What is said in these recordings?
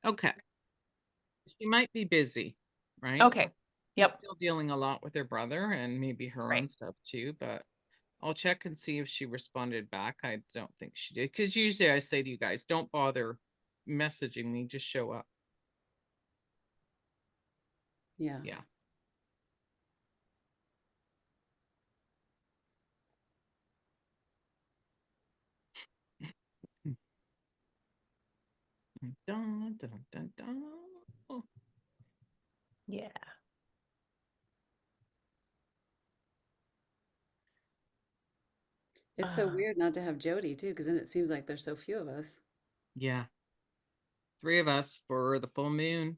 Okay. She might be busy, right? Okay. She's Yep. still dealing a lot with her brother and maybe her Right. own stuff too, but I'll check and see if she responded back. I don't think she did. Because usually I say to you guys, don't bother messaging me, just show up. Yeah. Yeah. Dun, dun, dun, dun. Oh, Yeah. It's so weird not to have Jody too, because then it seems like there's so few of us. yeah. 3 of us for the full moon.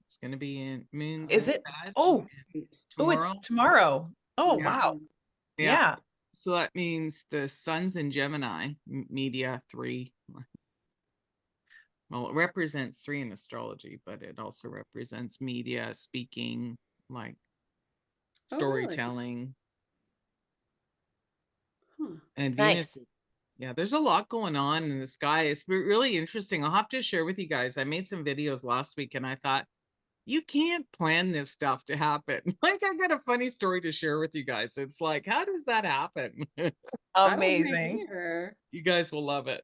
It's going to be in moons Is in it? Sag Oh, Right. oh, it's tomorrow. tomorrow. Oh, Yeah. wow. Tomorrow. Yeah. Yeah. So that means the sun's in Gemini, media 3. Well, it represents 3 in astrology, but it also represents media, speaking, like Oh, really? storytelling, Huh. and Venus. Nice. Yeah, there's a lot going on in the sky. It's really interesting. I'll have to share with you guys. I made some videos last week and I thought, you can't plan this stuff to happen. Like, I got a funny story to share with you guys. It's like, how does that happen? I want to Amazing. hear. You guys will love it.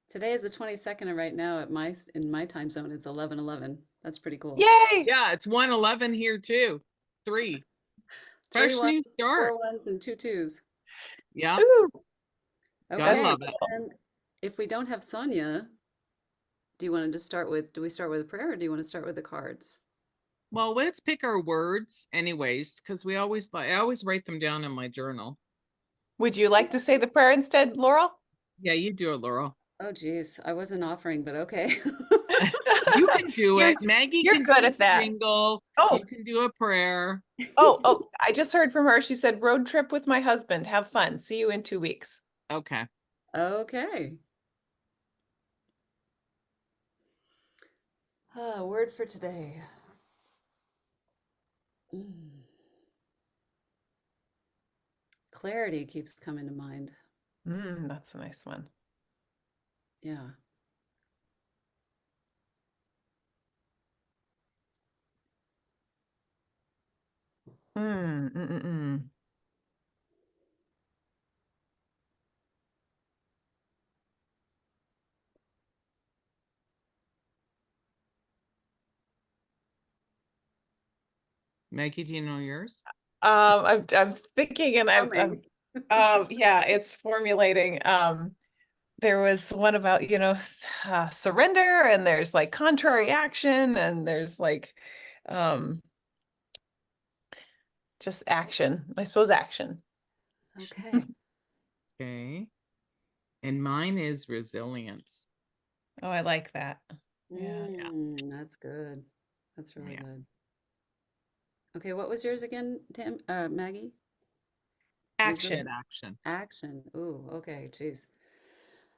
Today is the 22nd, and right now in my time zone, it's 11:11. That's pretty cool. Yay. Yeah, it's 111 here too. 3. Three Fresh ones, new start. 4 ones, and 2 2s. Yeah, Ooh, gotta that's Okay. love it. cool. And if we don't have Sonia, do you want to just start with, do we start with a prayer or do you want to start with the cards? Well, let's pick our words anyways, because I always write them down in my journal. Would you like to say the prayer instead, Laurel? Yeah, you do it, Laurel. Oh, geez. I wasn't offering, but okay. You can do You're it. Maggie you're can good sing at the that. jingle. Oh, You can do a prayer. oh, I just heard from her. She said, road trip with my husband. Have fun. See you in 2 weeks. Okay. Okay. Word for today. Mm. Clarity keeps coming to mind. That's a nice one. Yeah. Mm, mm, mm, mm. Maggie, do you know yours? I'm thinking, and I'm Coming. yeah, it's formulating. There was one about, surrender, and there's like contrary action, and there's like, um, just action. I suppose action. Okay. Okay. And mine is resilience. Oh, I like that. Yeah. Yeah. That's good. That's really Yeah. good. Okay, what was yours again, Maggie? I said Action. action. Action. Ooh, okay, geez.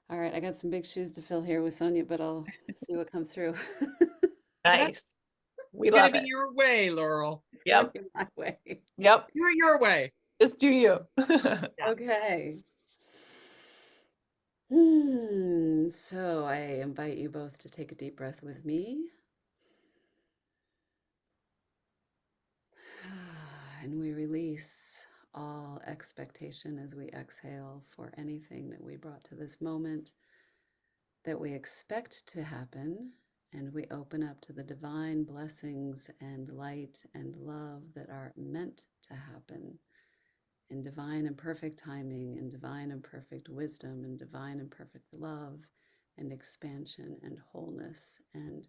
All right, I got some big shoes to fill here with Sonia, but I'll see what comes through. Nice. We It's gonna love be it. your way, Laurel. It's gonna Yep. be my way. Yep. Do it your way. Just do you. Yeah. Okay. So I invite you both to take a deep breath with me. And we release all expectation as we exhale for anything that we brought to this moment that we expect to happen. And we open up to the divine blessings and light and love that are meant to happen in divine and perfect timing, in divine and perfect wisdom, in divine and perfect love, and expansion and wholeness and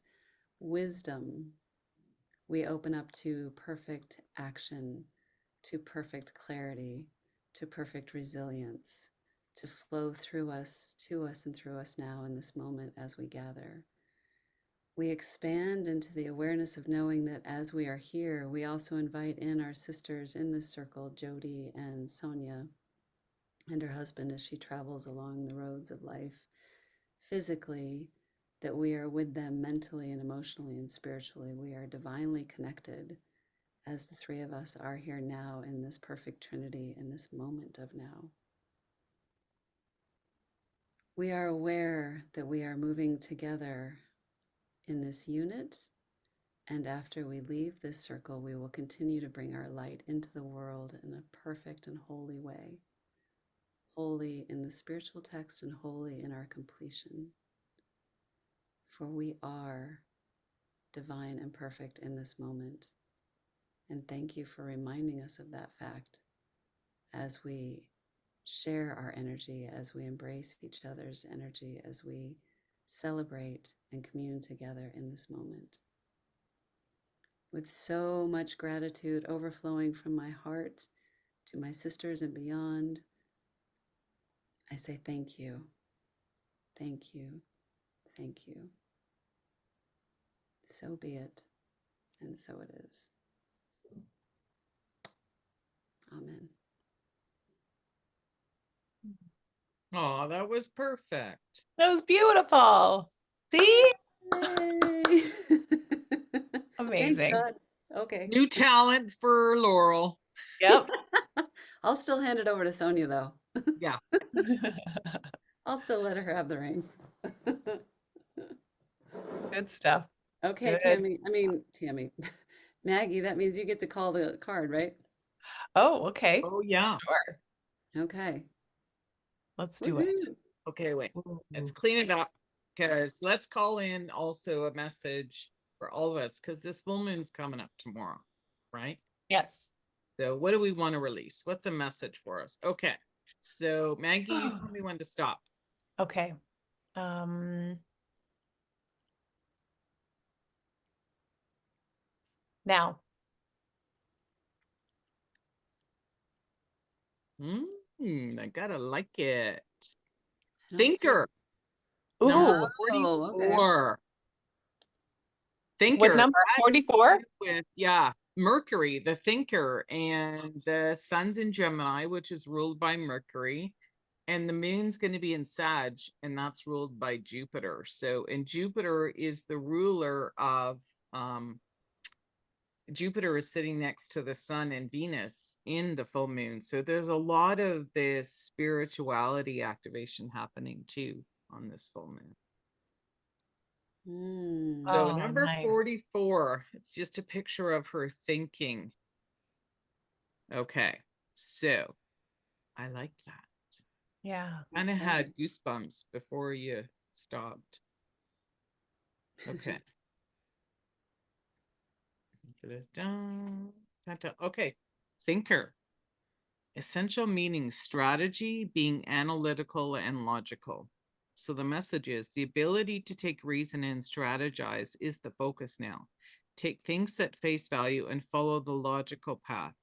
wisdom. We open up to perfect action, to perfect clarity, to perfect resilience, to flow through us, to us, and through us now in this moment as we gather. We expand into the awareness of knowing that as we are here, we also invite in our sisters in this circle, Jody and Sonia, and her husband as she travels along the roads of life physically, that we are with them mentally and emotionally and spiritually. We are divinely connected as the 3 of us are here now in this perfect trinity, in this moment of now. We are aware that we are moving together in this unit. And after we leave this circle, we will continue to bring our light into the world in a perfect and holy way. Holy in the spiritual text and holy in our completion. For we are divine and perfect in this moment. And thank you for reminding us of that fact as we share our energy, as we embrace each other's energy, as we celebrate and commune together in this moment. With so much gratitude overflowing from my heart to my sisters and beyond, I say thank you, thank you, thank you. So be it, and so it is. Amen. Oh, that was perfect. That was beautiful. See? Yay! Thanks, Amazing. God. Okay. New talent for Laurel. Yep. I'll still hand it over to Sonia, though. Yeah. I'll still let her have the reins. Good stuff. Okay, Good. Tammy. Maggie, that means you get to call the card, right? Oh, okay. Oh, yeah. Sure. Okay. Let's do it. Woohoo. Okay, wait. Let's Ooh. clean it up, because let's call in also a message for all of us, because this full moon's coming up tomorrow, right? Yes. So what do we want to release? What's a message for us? Okay. So Maggie, you tell me when to stop. Okay. Now. I gotta like it. I don't see- Thinker. Number Ooh. Oh, okay. 44. With Thinker. number That's 44? with, yeah, Mercury, the thinker, and the sun's in Gemini, which is ruled by Mercury, and the moon's going to be in Sag, and that's ruled by Jupiter. So, and Jupiter is the ruler of Jupiter is sitting next to the sun and Venus in the full moon. So there's a lot of this spirituality activation happening too on this full moon. So Oh, number nice. 44, it's just a picture of her thinking. Okay, so I like that. Yeah. Kind of Okay. had goosebumps before you stopped. Okay. Get it done. Okay, thinker. Essential meaning: strategy, being analytical and logical. So the message is the ability to take reason and strategize is the focus now. Take things at face value and follow the logical path.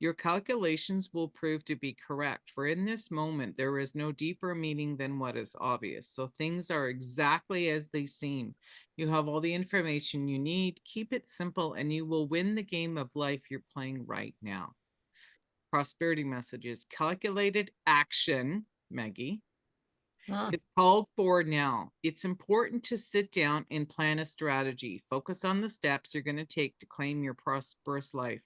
Your calculations will prove to be correct, for in this moment there is no deeper meaning than what is obvious. So things are exactly as they seem. You have all the information you need. Keep it simple and you will win the game of life you're playing right now. Prosperity messages: calculated action, Maggie, Mm. is called for now. It's important to sit down and plan a strategy. Focus on the steps you're going to take to claim your prosperous life.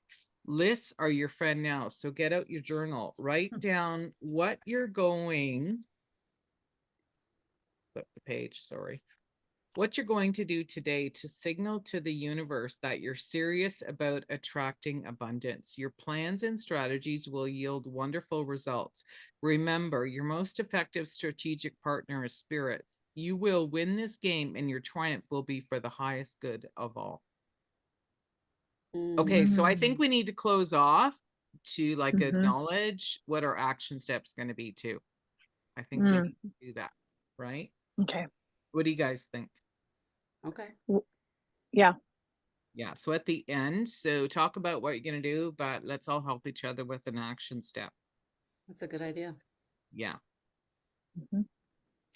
Lists are your friend now. So get out your journal, write down what you're going, flip the page, sorry. What you're going to do today to signal to the universe that you're serious about attracting abundance. Your plans and strategies will yield wonderful results. Remember, your most effective strategic partner is spirit. You will win this game and your triumph will be for the highest good of all. Okay, so I think we need to close off to like acknowledge what our action step's going to be too. I think we need to do that, right? Okay. What do you guys think? Okay. Yeah. Yeah, so at the end, so talk about what you're going to do, but let's all help each other with an action step. That's a good idea. Yeah. Mhm.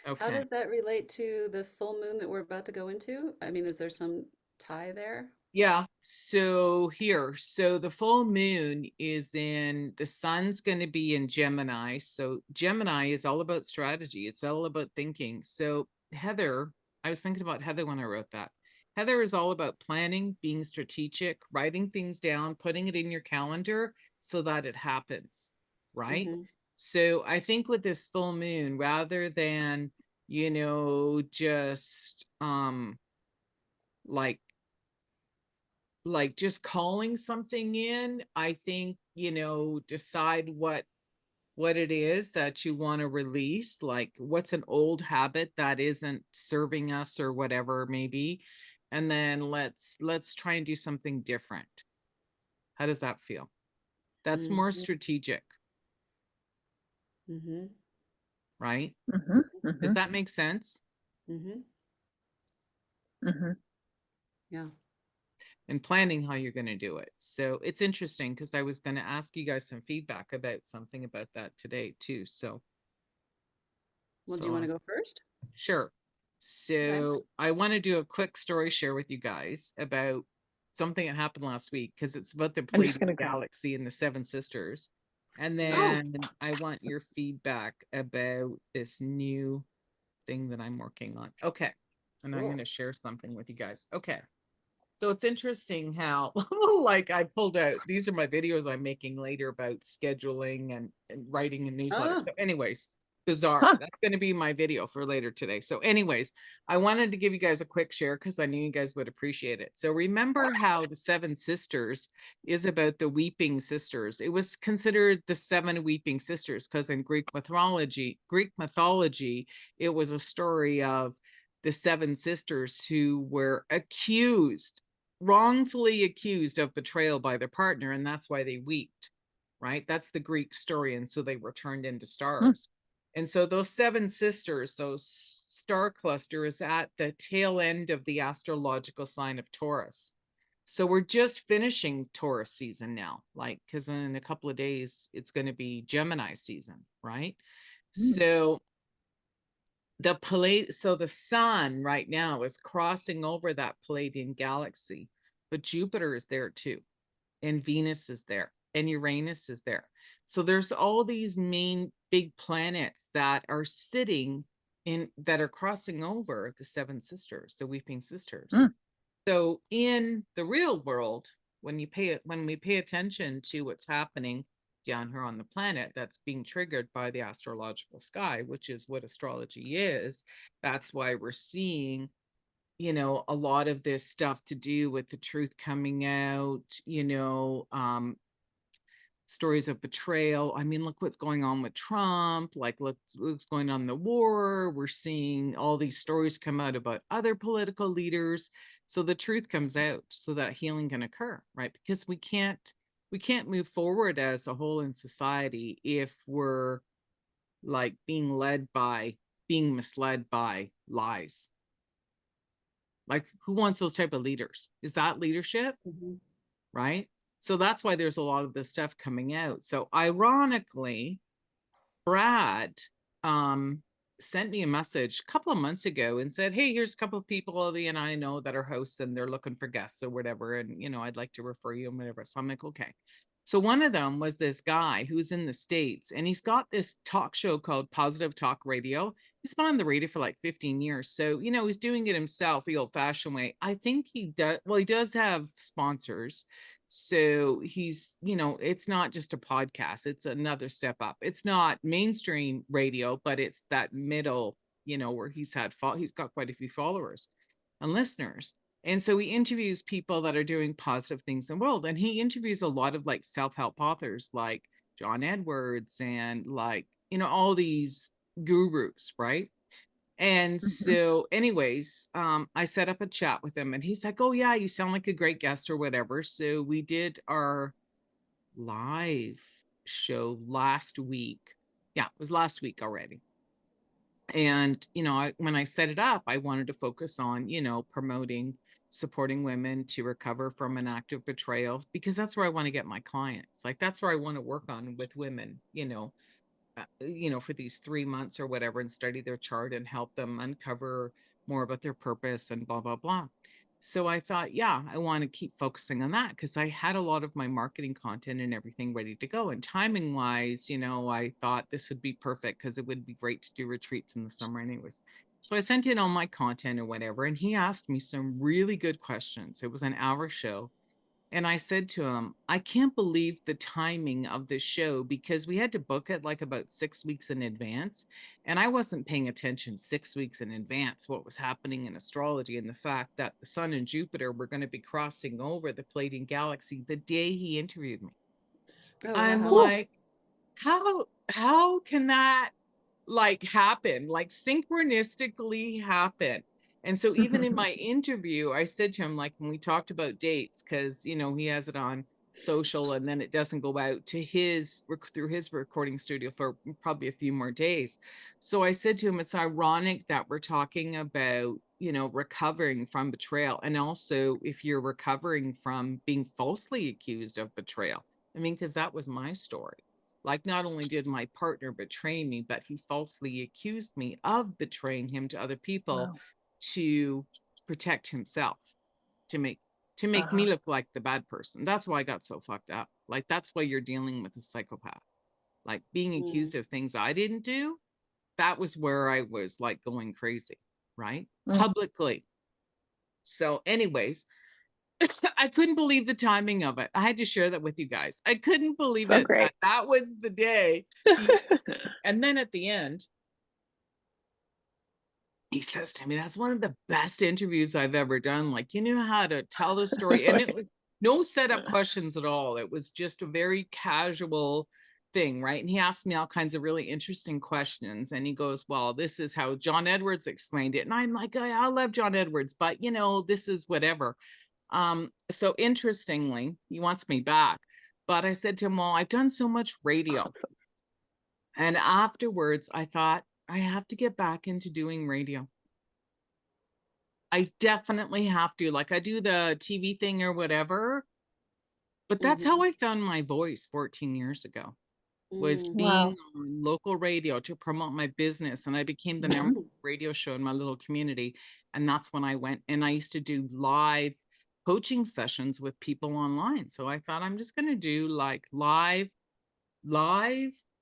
How Okay. does that relate to the full moon that we're about to go into? I mean, is there some tie there? Yeah. So here, so the full moon is in, the sun's going to be in Gemini. So Gemini is all about strategy. It's all about thinking. So Heather, I was thinking about Heather when I wrote that. Heather is all about planning, being strategic, writing things down, putting it in your calendar so that it happens, right? Mm-hmm. So I think with this full moon, rather than, just like just calling something in. I think, decide what it is that you want to release, like what's an old habit that isn't serving us or whatever maybe, and then let's try and do something different. How does that feel? That's more Mm-hmm. strategic, Mm-hmm. right? Mm-hmm. Does Mm-hmm. that make sense? Mm-hmm. Mm-hmm. Yeah. And planning how you're going to do it. So it's interesting because I was going to ask you guys some feedback about something about that today too. Well, do you want So to go first? sure. Okay. So I want to do a quick story share with you guys about something that happened last week because it's about the I'm just Pleiadian gonna go. galaxy and the Seven Sisters. And Oh, then I want your feedback about this new thing that I'm working on. Okay. And I'm going cool. to share something with you guys. Okay. So it's interesting how, like, I pulled out, these are my videos I'm making later about scheduling and writing a newsletter. Oh, So, anyways, bizarre. Huh. That's going to be my video for later today. So, anyways, I wanted to give you guys a quick share because I knew you guys would appreciate it. So, remember how the Seven Sisters is about the weeping sisters? It was considered the seven weeping sisters because in Greek mythology, it was a story of the seven sisters who were wrongfully accused of betrayal by their partner, and that's why they wept, right? That's the Greek story. And so they were turned into Hmm. stars. And so those seven sisters, those star cluster is at the tail end of the astrological sign of Taurus. So we're just finishing Taurus season now, like, because in a couple of days it's going to be Gemini season, right? Hmm. So the sun right now is crossing over that Palladian galaxy, but Jupiter is there too, and Venus is there, and Uranus is there. So there's all these main big planets that are sitting in that are crossing over the seven sisters, the weeping sisters. Hmm. So in the real world, when we pay attention to what's happening down here on the planet that's being triggered by the astrological sky, which is what astrology is, that's why we're seeing, a lot of this stuff to do with the truth coming out, stories of betrayal. I mean, look what's going on with Trump. Like, look what's going on in the war. We're seeing all these stories come out about other political leaders. So the truth comes out so that healing can occur, right? Because we can't move forward as a whole in society if we're like being misled by lies. Like, who wants those type of leaders? Is that leadership? mm-hmm. Right? So that's why there's a lot of this stuff coming out. So ironically, Brad um sent me a message a couple of months ago and said, hey, here's a couple of people Ollie and I know that are hosts and they're looking for guests or whatever, and I'd like to refer you and whatever. So I'm like, okay. So one of them was this guy who's in the States, and he's got this talk show called Positive Talk Radio. He's been on the radio for like 15 years. So, he's doing it himself the old fashioned way. I think he does. Well, he does have sponsors. So it's not just a podcast, it's another step up. It's not mainstream radio, but it's that middle, where he's got quite a few followers and listeners. And so he interviews people that are doing positive things in the world. And he interviews a lot of like self-help authors like John Edwards and like, all these gurus, right? And Mm-hmm. so, anyways, I set up a chat with him and he's like, oh, yeah, you sound like a great guest or whatever. So we did our live show last week. Yeah, it was last week already. And, when I set it up, I wanted to focus on, promoting, supporting women to recover from an act of betrayal, because that's where I want to get my clients. Like, that's where I want to work on with women, for these 3 months or whatever, and study their chart and help them uncover more about their purpose and blah, blah, blah. So I thought, yeah, I want to keep focusing on that because I had a lot of my marketing content and everything ready to go. And timing wise, I thought this would be perfect because it would be great to do retreats in the summer, anyways. So I sent in all my content or whatever, and he asked me some really good questions. It was an hour show. And I said to him, I can't believe the timing of this show, because we had to book it like about 6 weeks in advance. And I wasn't paying attention 6 weeks in advance what was happening in astrology, and the fact that the sun and Jupiter were going to be crossing over the Pleiadian galaxy the day he interviewed me. Oh, I'm wow. like, how can that like happen, like synchronistically happen? And so even in my interview, I said to him, like when we talked about dates, because he has it on social and then it doesn't go out to his through his recording studio for probably a few more days. So I said to him, it's ironic that we're talking about recovering from betrayal, and also if you're recovering from being falsely accused of betrayal. I mean, because that was my story. Like, not only did my partner betray me, but he falsely accused me of betraying him to other people Wow. to protect himself, to make me Uh-huh. look like the bad person. That's why I got so fucked up. Like, that's why you're dealing with a psychopath. Like, being Mm. accused of things I didn't do, that was where I was like going crazy, right? Mm. Publicly. So, anyways, I couldn't believe the timing of it. I had to share that with you guys. I couldn't believe So it. great. That was the day. And then at the end, he says to me, that's one of the best interviews I've ever done. Like, you knew how to tell the story. And it was no setup questions at all. It was just a very casual thing, right? And he asked me all kinds of really interesting questions. And he goes, well, this is how John Edwards explained it. And I'm like, I love John Edwards, but this is whatever. So interestingly, he wants me back. But I said to him, well, I've done so much radio. Awesome. And afterwards, I thought, I have to get back into doing radio. I definitely have to. Like, I do the TV thing or whatever, but that's how I found my voice 14 years ago, was being Wow. on local radio to promote my business. And I became the number one radio show in my little community. And that's when I went, and I used to do live coaching sessions with people online. So I thought, I'm just going to do like live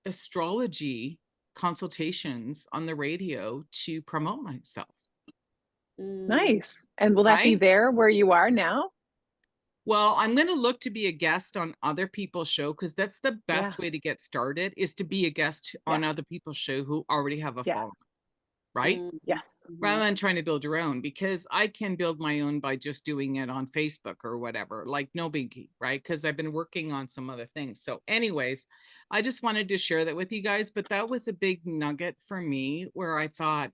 astrology consultations on the radio to promote myself. Nice. And will that be Right? there where you are now? Well, I'm going to look to be a guest on other people's show, because that's the Yeah. best way to get started, is to be a guest Yeah. on other people's show who already have a Yeah. following, right? Yes. Rather than trying to build your own, because I can build my own by just doing it on Facebook or whatever, like no biggie, right? Because I've been working on some other things. So anyways, I just wanted to share that with you guys, but that was a big nugget for me where I thought,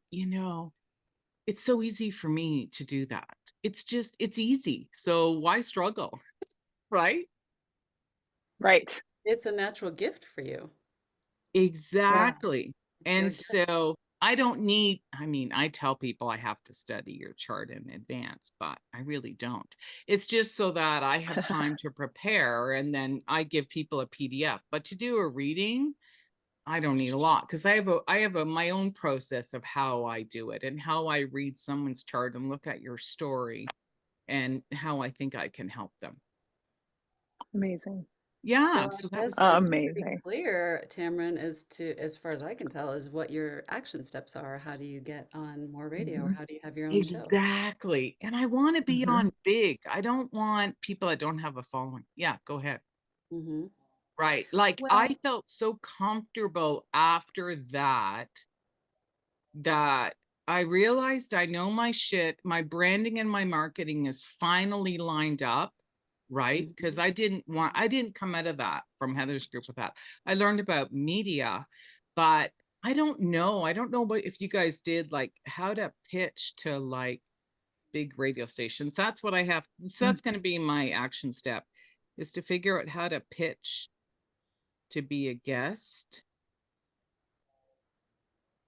it's so easy for me to do that. It's easy. So why struggle? Right? Right. It's a natural gift for you. Yeah. Exactly. It's your And gift. so I don't need, I tell people I have to study your chart in advance, but I really don't. It's just so that I have time to prepare, and then I give people a PDF. But to do a reading, I don't need a lot, because I have my own process of how I do it and how I read someone's chart and look at your story and how I think I can help them. Amazing. Yeah, So so I that guess was that's pretty Amazing. clear, Tammeron, as far as I can tell, is what your action steps are. How do you get on more radio, or how do you have your own show? exactly. And I want to be Mhm. on big. I don't want people that don't have a following. Yeah, go ahead. Mm-hmm. Right. Like, I Well, felt so comfortable after that I realized I know my shit. My branding and my marketing is finally lined up, right? Because I didn't come out of that from Heather's group with that. I learned about media, but I don't know. I don't know if you guys did, like, how to pitch to like big radio stations. That's what I have. So that's going to be my action step, is to figure out how to pitch to be a guest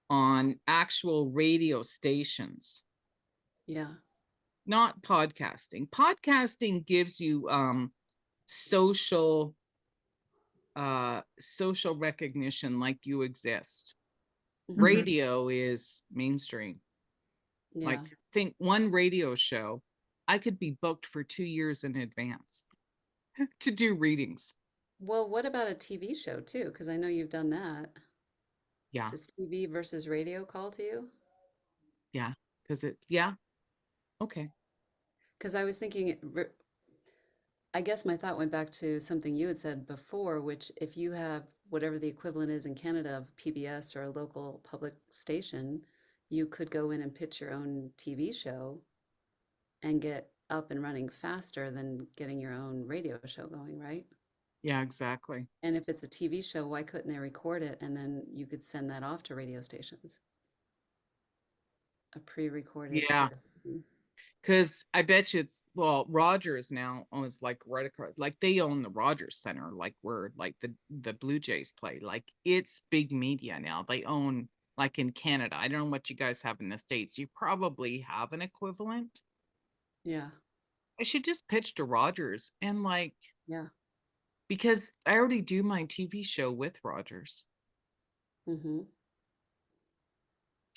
on actual radio stations, yeah. not podcasting. Podcasting gives you social social recognition, like you exist. Mm-hmm. Radio is mainstream. Like, Yeah. think one radio show, I could be booked for 2 years in advance to do readings. Well, what about a TV show too? Because I know you've done that. Yeah, Does TV versus radio call to you? yeah, because yeah, okay. Because I was thinking I guess my thought went back to something you had said before, which if you have whatever the equivalent is in Canada of PBS or a local public station, you could go in and pitch your own TV show and get up and running faster than getting your own radio show going, right? Yeah, exactly. And if it's a TV show, why couldn't they record it and then you could send that off to radio stations? A pre-recorded Yeah. sort of thing. Because I bet you it's, well, Rogers now owns like right across, like they own the Rogers Center, like where like the Blue Jays play. Like it's big media now. They own, like in Canada. I don't know what you guys have in the States. You probably have an equivalent. Yeah, I should just pitch to Rogers and like, yeah. because I already do my TV show with Rogers. Mm-hmm.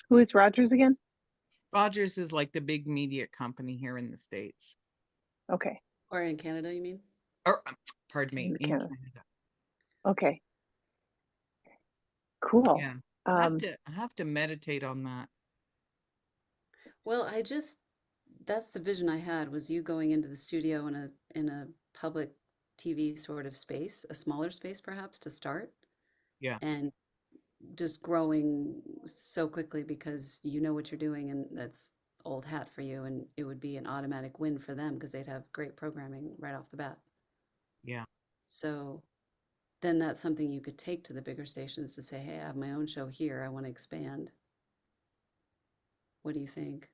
Who is Rogers again? Rogers is like the big media company here in the States. Okay. Or in Canada, you mean? Or pardon me, in Canada. Canada. Okay. Cool. Yeah. I have to meditate on that. Well, that's the vision I had, was you going into the studio in a public TV sort of space, a smaller space perhaps to start, Yeah. and just growing so quickly because you know what you're doing, and that's old hat for you, and it would be an automatic win for them because they'd have great programming right off the bat. Yeah. So then that's something you could take to the bigger stations to say, hey, I have my own show here. I want to expand. What do you think?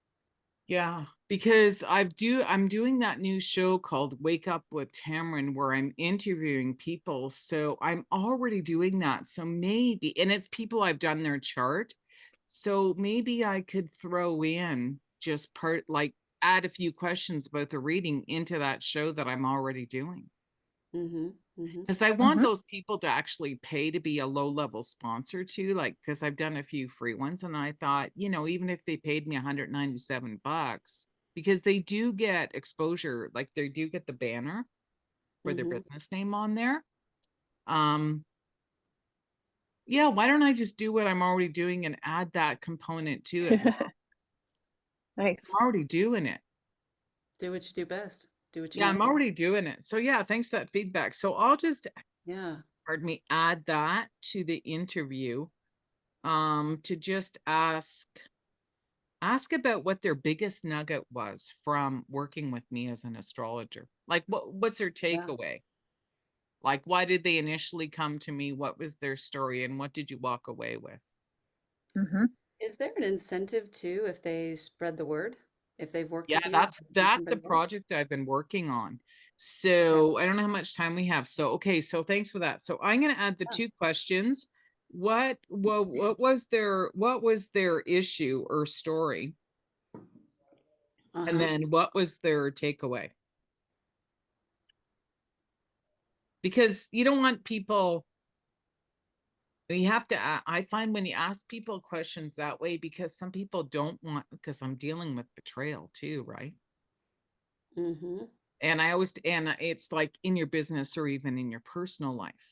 Yeah, because I'm doing that new show called Wake Up with Tammeron where I'm interviewing people. So I'm already doing that. So maybe, and it's people I've done their chart. So maybe I could throw in just like add a few questions about the reading into that show that I'm already doing. Mm-hmm. Mm-hmm. Because I want those people to actually pay to be a low-level sponsor too, like, because I've done a few free ones and I thought, you know, even if they paid me $197, because they do get exposure, like they do get the banner for their Mm-hmm. business name on there. Yeah, why don't I just do what I'm already doing and add that component to it? Nice. I'm already doing it. Do what you do best. Do what you Yeah, know. I'm already doing it. So yeah, thanks for that feedback. So I'll just, Yeah. pardon me, add that to the interview. To just ask about what their biggest nugget was from working with me as an astrologer. Like what's their Yeah. takeaway? Like why did they initially come to me? What was their story and what did you walk away with? Mm-hmm. Is there an incentive too if they spread the word? If they've worked Yeah, with you that's to the somebody else? project I've been working on. So I don't know how much time we have. So okay, so thanks for that. So I'm going to add the Yeah. two questions. What was their issue or story? And Uh-huh. then what was their takeaway? Because you don't want people, you have to, I find when you ask people questions that way, because some people don't want, because I'm dealing with betrayal too, right? Mm-hmm. And it's like in your business or even in your personal life.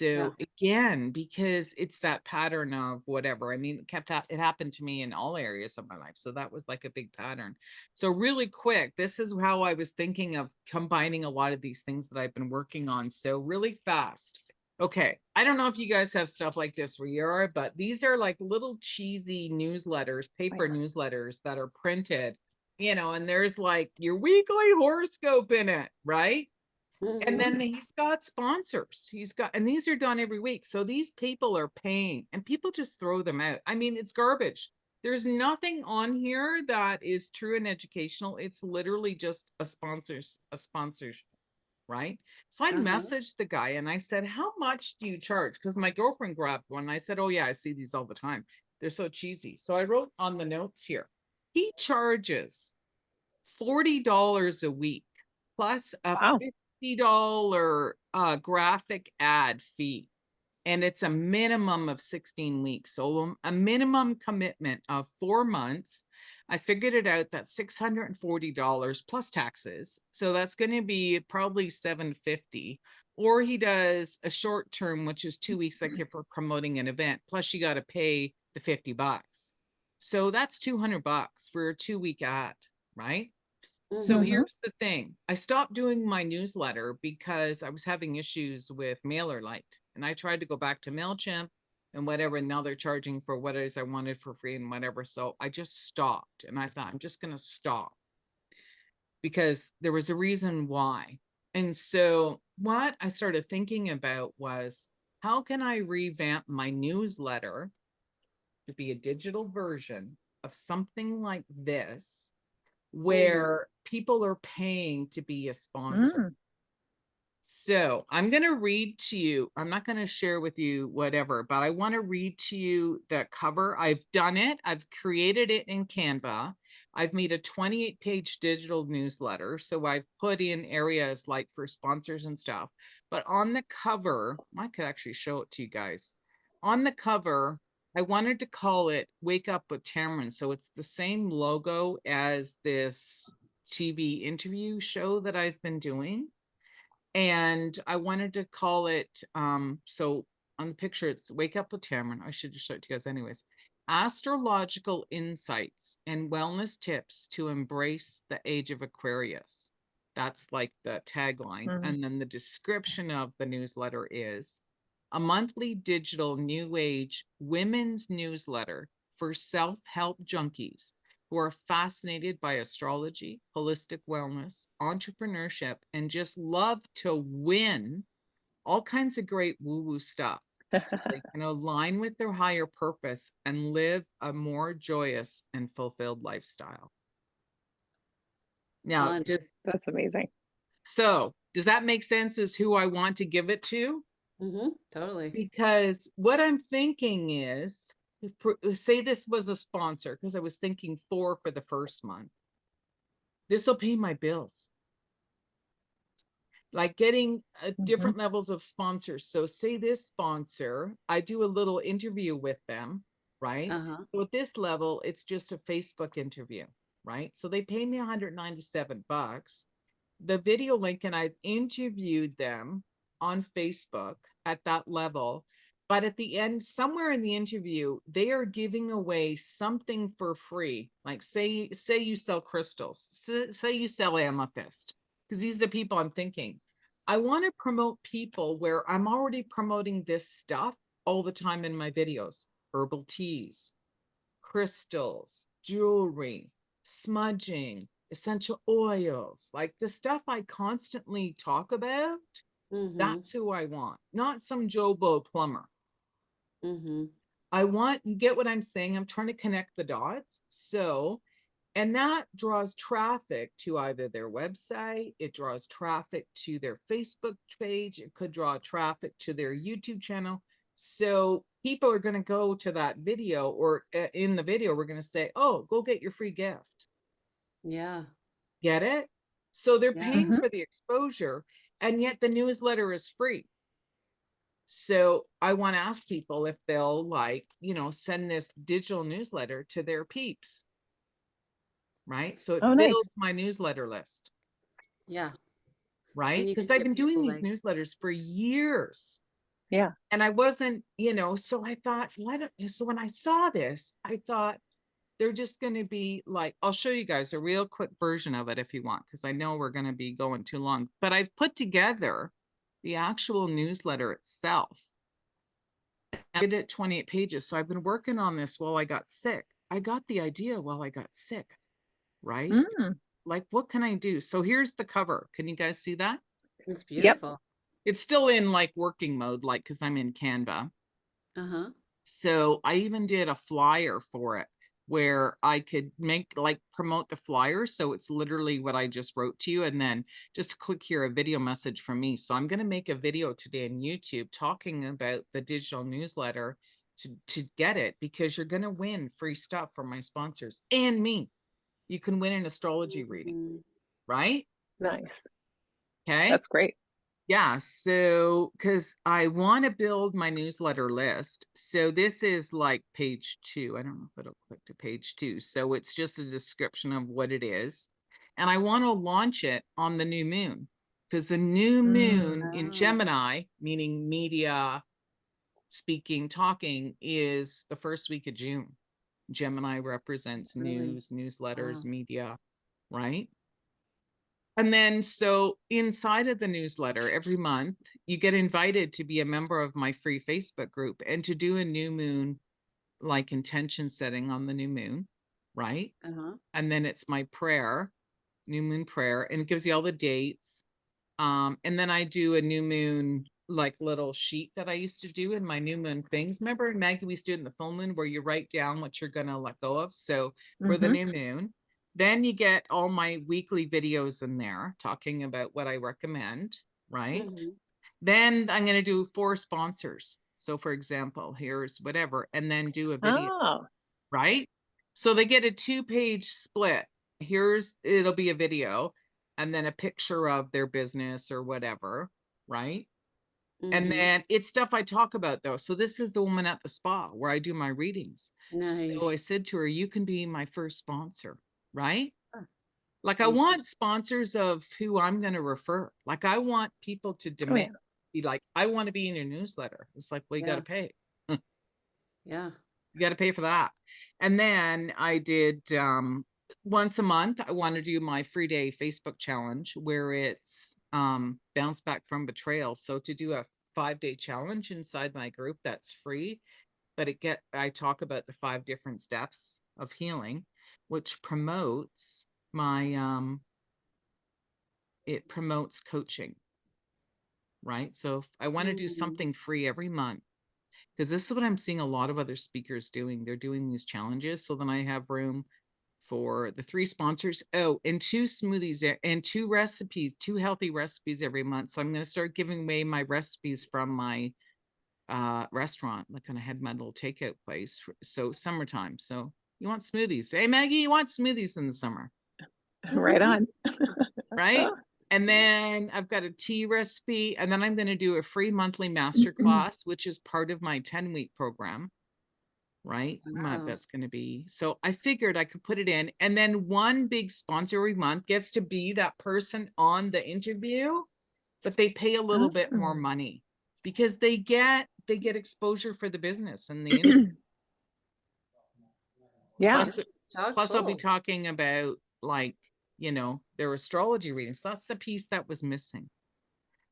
Yeah. So again, because it's that pattern of whatever, I mean, it happened to me in all areas of my life. So that was like a big pattern. So really quick, this is how I was thinking of combining a lot of these things that I've been working on. So really fast. Okay. I don't know if you guys have stuff like this where you are, but these are like little cheesy newsletters, paper newsletters that are printed, you know, and there's like your weekly horoscope in it, right? And Mm-hmm. then he's got sponsors. And these are done every week. So these people are paying and people just throw them out. I mean, it's garbage. There's nothing on here that is true and educational. It's literally just a sponsorship, right? So I messaged the guy and I said, how much do you charge? Because my girlfriend grabbed one. And I said, oh yeah, I see these all the time. They're so cheesy. So I wrote on the notes here, he charges $40 a week plus a Wow. $50 graphic ad fee. And it's a minimum of 16 weeks. So a minimum commitment of 4 months. I figured it out that $640 plus taxes. So that's going to be probably $750. Or he does a short term, which is 2 weeks, like if we're promoting an event. Plus you got to pay the $50. So that's $200 for a 2-week ad, right? So Mhm. here's the thing. I stopped doing my newsletter because I was having issues with MailerLite. And I tried to go back to MailChimp and whatever. And now they're charging for what it is I wanted for free and whatever. So I just stopped. And I thought, I'm just going to stop because there was a reason why. And so what I started thinking about was, how can I revamp my newsletter to be a digital version of something like this, where people are paying to be a sponsor? Mm. So I'm going to read to you. I'm not going to share with you whatever, but I want to read to you the cover. I've done it. I've created it in Canva. I've made a 28-page digital newsletter. So I've put in areas like for sponsors and stuff. But on the cover, I could actually show it to you guys. On the cover, I wanted to call it Wake Up with Tammeron. So it's the same logo as this TV interview show that I've been doing. And I wanted to call it, so on the picture, it's Wake Up with Tammeron. I should just show it to you guys anyways. Astrological insights and wellness tips to embrace the age of Aquarius. That's like the tagline. Mm. And then the description of the newsletter is a monthly digital new age women's newsletter for self-help junkies who are fascinated by astrology, holistic wellness, entrepreneurship, and just love to win all kinds of great woo-woo stuff so they can align with their higher purpose and live a more joyous and fulfilled lifestyle. Now, Fun. That's amazing. does that make sense as who I want to give it to? Totally. Because what I'm thinking is, say this was a sponsor, because I was thinking 4 for the first month. This will pay my bills. Like getting different levels of sponsors. So say this sponsor, I do a little interview with them, right? So at this level, it's just a Facebook interview, right? So they pay me $197. The video link, and I've interviewed them on Facebook at that level. But at the end, somewhere in the interview, they are giving away something for free. Like say you sell crystals, say you sell amethyst, because these are the people I'm thinking. I want to promote people where I'm already promoting this stuff all the time in my videos. Herbal teas, crystals, jewelry, smudging, essential oils, like the stuff I constantly talk about. That's who I want, not some Jobo plumber. I want, you get what I'm saying? I'm trying to connect the dots. So, and that draws traffic to either their website, it draws traffic to their Facebook page, it could draw traffic to their YouTube channel. So people are going to go to that video, or in the video, we're going to say, oh, go get your free gift. Yeah. Get it? So they're Yeah. paying for the exposure, and yet the newsletter is free. So I want to ask people if they'll, like, send this digital newsletter to their peeps. Right? So it Oh, nice. builds my newsletter list. Yeah. Right? And you Because can I've get been doing people these newsletters for years. Yeah. And I wasn't, so I thought, so when I saw this, I thought they're just going to be like, I'll show you guys a real quick version of it if you want, because I know we're going to be going too long. But I've put together the actual newsletter itself. I did it 28 pages. So I've been working on this while I got sick. I got the idea while I got sick. Right? Like, what can I do? So here's the cover. Can you guys see that? It's beautiful. It's still in like working mode, like, because I'm in Canva. So I even did a flyer for it where I could promote the flyer. So it's literally what I just wrote to you. And then just click here, a video message from me. So I'm going to make a video today on YouTube talking about the digital newsletter to get it, because you're going to win free stuff from my sponsors and me. You can win an astrology reading, right? Nice. Okay. That's great. Yeah. So, because I want to build my newsletter list. So this is like page 2. I don't know if it'll click to page 2. So it's just a description of what it is. And I want to launch it on the new moon, because the new moon in Gemini, meaning media, speaking, talking, is the first week of June. Gemini represents news, newsletters, media, right? And then, so inside of the newsletter every month, you get invited to be a member of my free Facebook group and to do a new moon, like intention setting on the new moon, right? Uh-huh. And then it's my prayer, new moon prayer, and it gives you all the dates. And then I do a new moon, like little sheet that I used to do in my new moon things. Remember, Maggie, we used to do it in the full moon where you write down what you're going to let go of. So for the new moon, then you get all my weekly videos in there talking about what I recommend, right? Mhm. Then I'm going to do 4 sponsors. So for example, here's whatever, and then do a video, Oh, right? So they get a 2-page split. It'll be a video and then a picture of their business or whatever, right? And Mhm. then it's stuff I talk about though. So this is the woman at the spa where I do my readings. So I Nice. said to her, you can be my first sponsor, right? Huh. Like I And she- want sponsors of who I'm going to refer. Like I want people to oh demand, yeah. be like, I want to be in your newsletter. It's like, well, you got Yeah. to pay. Yeah. You got to pay for that. And then I did once a month, I want to do my free day Facebook challenge where it's bounce back from betrayal. So to do a 5-day challenge inside my group, that's free. But I talk about the 5 different steps of healing, which promotes my it promotes coaching, right? So if I want to do Mhm. something free every month, because this is what I'm seeing a lot of other speakers doing. They're doing these challenges. So then I have room for the 3 sponsors. Oh, and 2 smoothies and 2 recipes, 2 healthy recipes every month. So I'm going to start giving away my recipes from my restaurant, like when I had my little takeout place. So summertime. So you want smoothies? Hey, Maggie, you want smoothies in the summer, Right on. right? And then I've got a tea recipe, and then I'm going to do a free monthly masterclass, which is part of my 10-week program, right? Wow. That's going to be, so I figured I could put it in, and then one big sponsor every month gets to be that person on the interview, but they pay a little bit more money because they get exposure for the business and the interview. Yeah. Plus I'll be Cool. talking about, like, their astrology readings. That's the piece that was missing.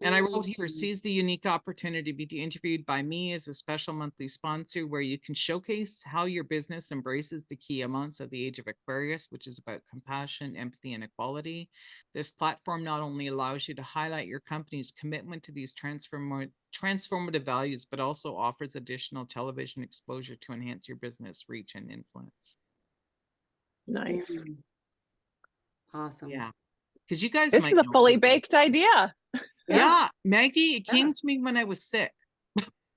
And I wrote here, Mhm. seize the unique opportunity to be interviewed by me as a special monthly sponsor where you can showcase how your business embraces the key elements of the age of Aquarius, which is about compassion, empathy, and equality. This platform not only allows you to highlight your company's commitment to these transformative values, but also offers additional television exposure to enhance your business reach and influence. Nice. Mm. Awesome. Yeah. Because you guys This might is a know fully people. baked idea. Yeah, Maggie, it Yeah. came to me when I was sick.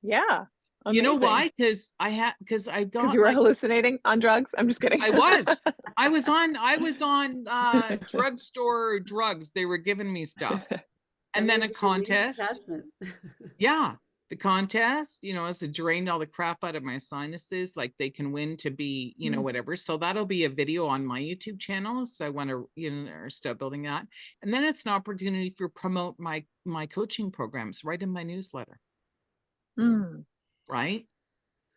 Yeah. You know Amazing. why? Because I Because got you were like, hallucinating on drugs. I'm just kidding. I was on drugstore drugs. They were giving me stuff. That And then a means you release contest. attachment. Yeah. The contest, as it drained all the crap out of my sinuses, like they can win to be, whatever. So that'll be a video on my YouTube channel. So I want to, start building that. And then it's an opportunity for promote my coaching programs right in my newsletter. Mm. Right.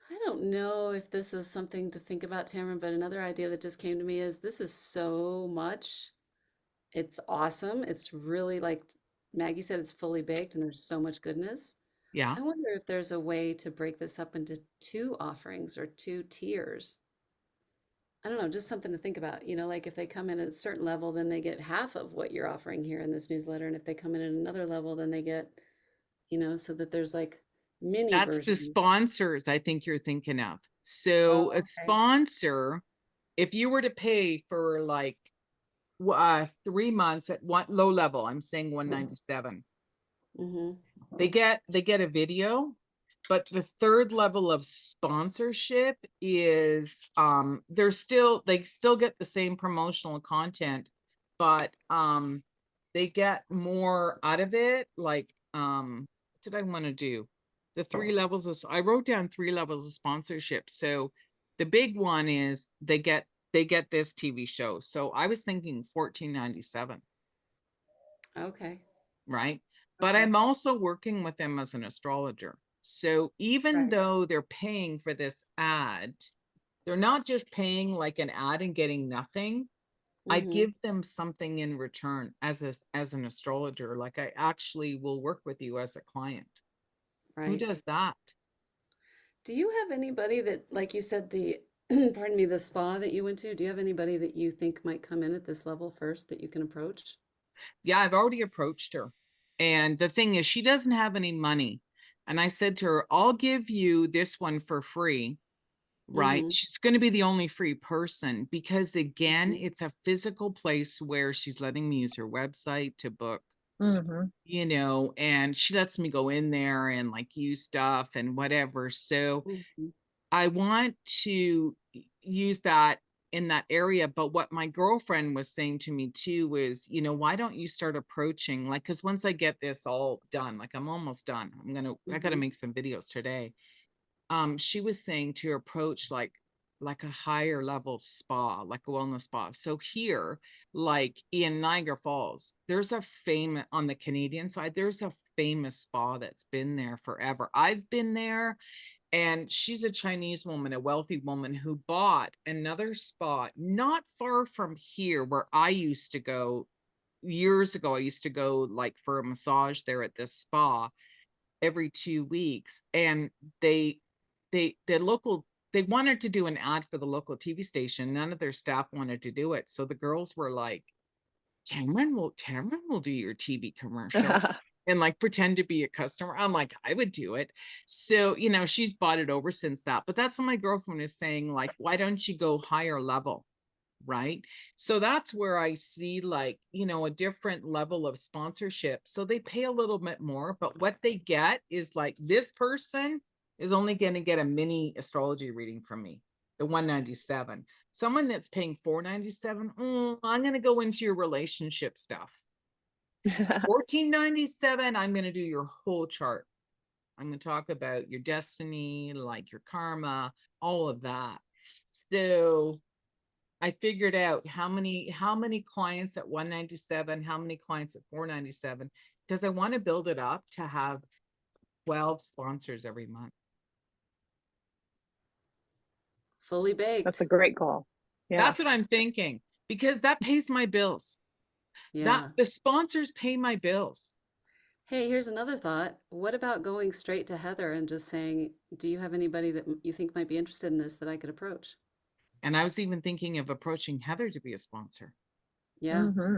I don't know if this is something to think about, Tammeron, but another idea that just came to me is this is so much. It's awesome. It's really like Maggie said, it's fully baked and there's so much goodness. Yeah. I wonder if there's a way to break this up into 2 offerings or 2 tiers. I don't know, just something to think about. Like if they come in at a certain level, then they get half of what you're offering here in this newsletter. And if they come in at another level, then they get, so that there's like mini That's the versions. sponsors I think you're thinking of. Oh, So a okay. sponsor, if you were to pay for like 3 months at one low level, I'm saying 197. Mm-hmm. They get a video, but the 3rd level of sponsorship is they still get the same promotional content, but they get more out of it. Like what did I want to do? The 3 levels of, I wrote down 3 levels of sponsorship. So the big one is they get this TV show. So I was thinking $14.97. Okay. Right? But Okay. I'm also working with them as an astrologer. So even Right. though they're paying for this ad, they're not just paying like an ad and getting nothing. I Mm-hmm. give them something in return as an astrologer. Like I actually will work with you as a client. Who Right. does that? Do you have anybody that, like you said, the, pardon me, the spa that you went to, do you have anybody that you think might come in at this level first that you can approach? Yeah, I've already approached her. And the thing is, she doesn't have any money. And I said to her, I'll give you this one for free, right? Mm-hmm. She's going to be the only free person because, again, Mm-hmm. it's a physical place where she's letting me use her website to book, Mm-hmm. and she lets me go in there and like use stuff and whatever. So Mm-hmm. I want to use that in that area. But what my girlfriend was saying to me too was, why don't you start approaching, like, because once I get this all done, like I'm almost done, I gotta Mm-hmm. make some videos today. She was saying to approach like a higher level spa, like a wellness spa. So here, like in Niagara Falls, there's a famous, on the Canadian side, there's a famous spa that's been there forever. I've been there, and she's a Chinese woman, a wealthy woman who bought another spot not far from here where I used to go years ago. I used to go like for a massage there at this spa every 2 weeks. And they, the local, they wanted to do an ad for the local TV station. None of their staff wanted to do it. So the girls were like, Tammeron will do your TV commercial and like pretend to be a customer. I'm like, I would do it. So, she's bought it over since that. But that's what my girlfriend is saying, like, why don't you go higher level? Right. So that's where I see like, a different level of sponsorship. So they pay a little bit more, but what they get is like this person is only going to get a mini astrology reading from me, the 197. Someone that's paying 497, I'm going to go into your relationship stuff. 1497, I'm going to do your whole chart. I'm going to talk about your destiny, like your karma, all of that. So I figured out how many clients at 197, how many clients at 497, because I want to build it up to have 12 sponsors every month. Fully That's baked. a great goal. Yeah. That's what I'm thinking, because that pays my bills. That Yeah. the sponsors pay my bills. Hey, here's another thought. What about going straight to Heather and just saying, do you have anybody that you think might be interested in this that I could approach? And I was even thinking of approaching Heather to be a sponsor. Yeah. Mm-hmm.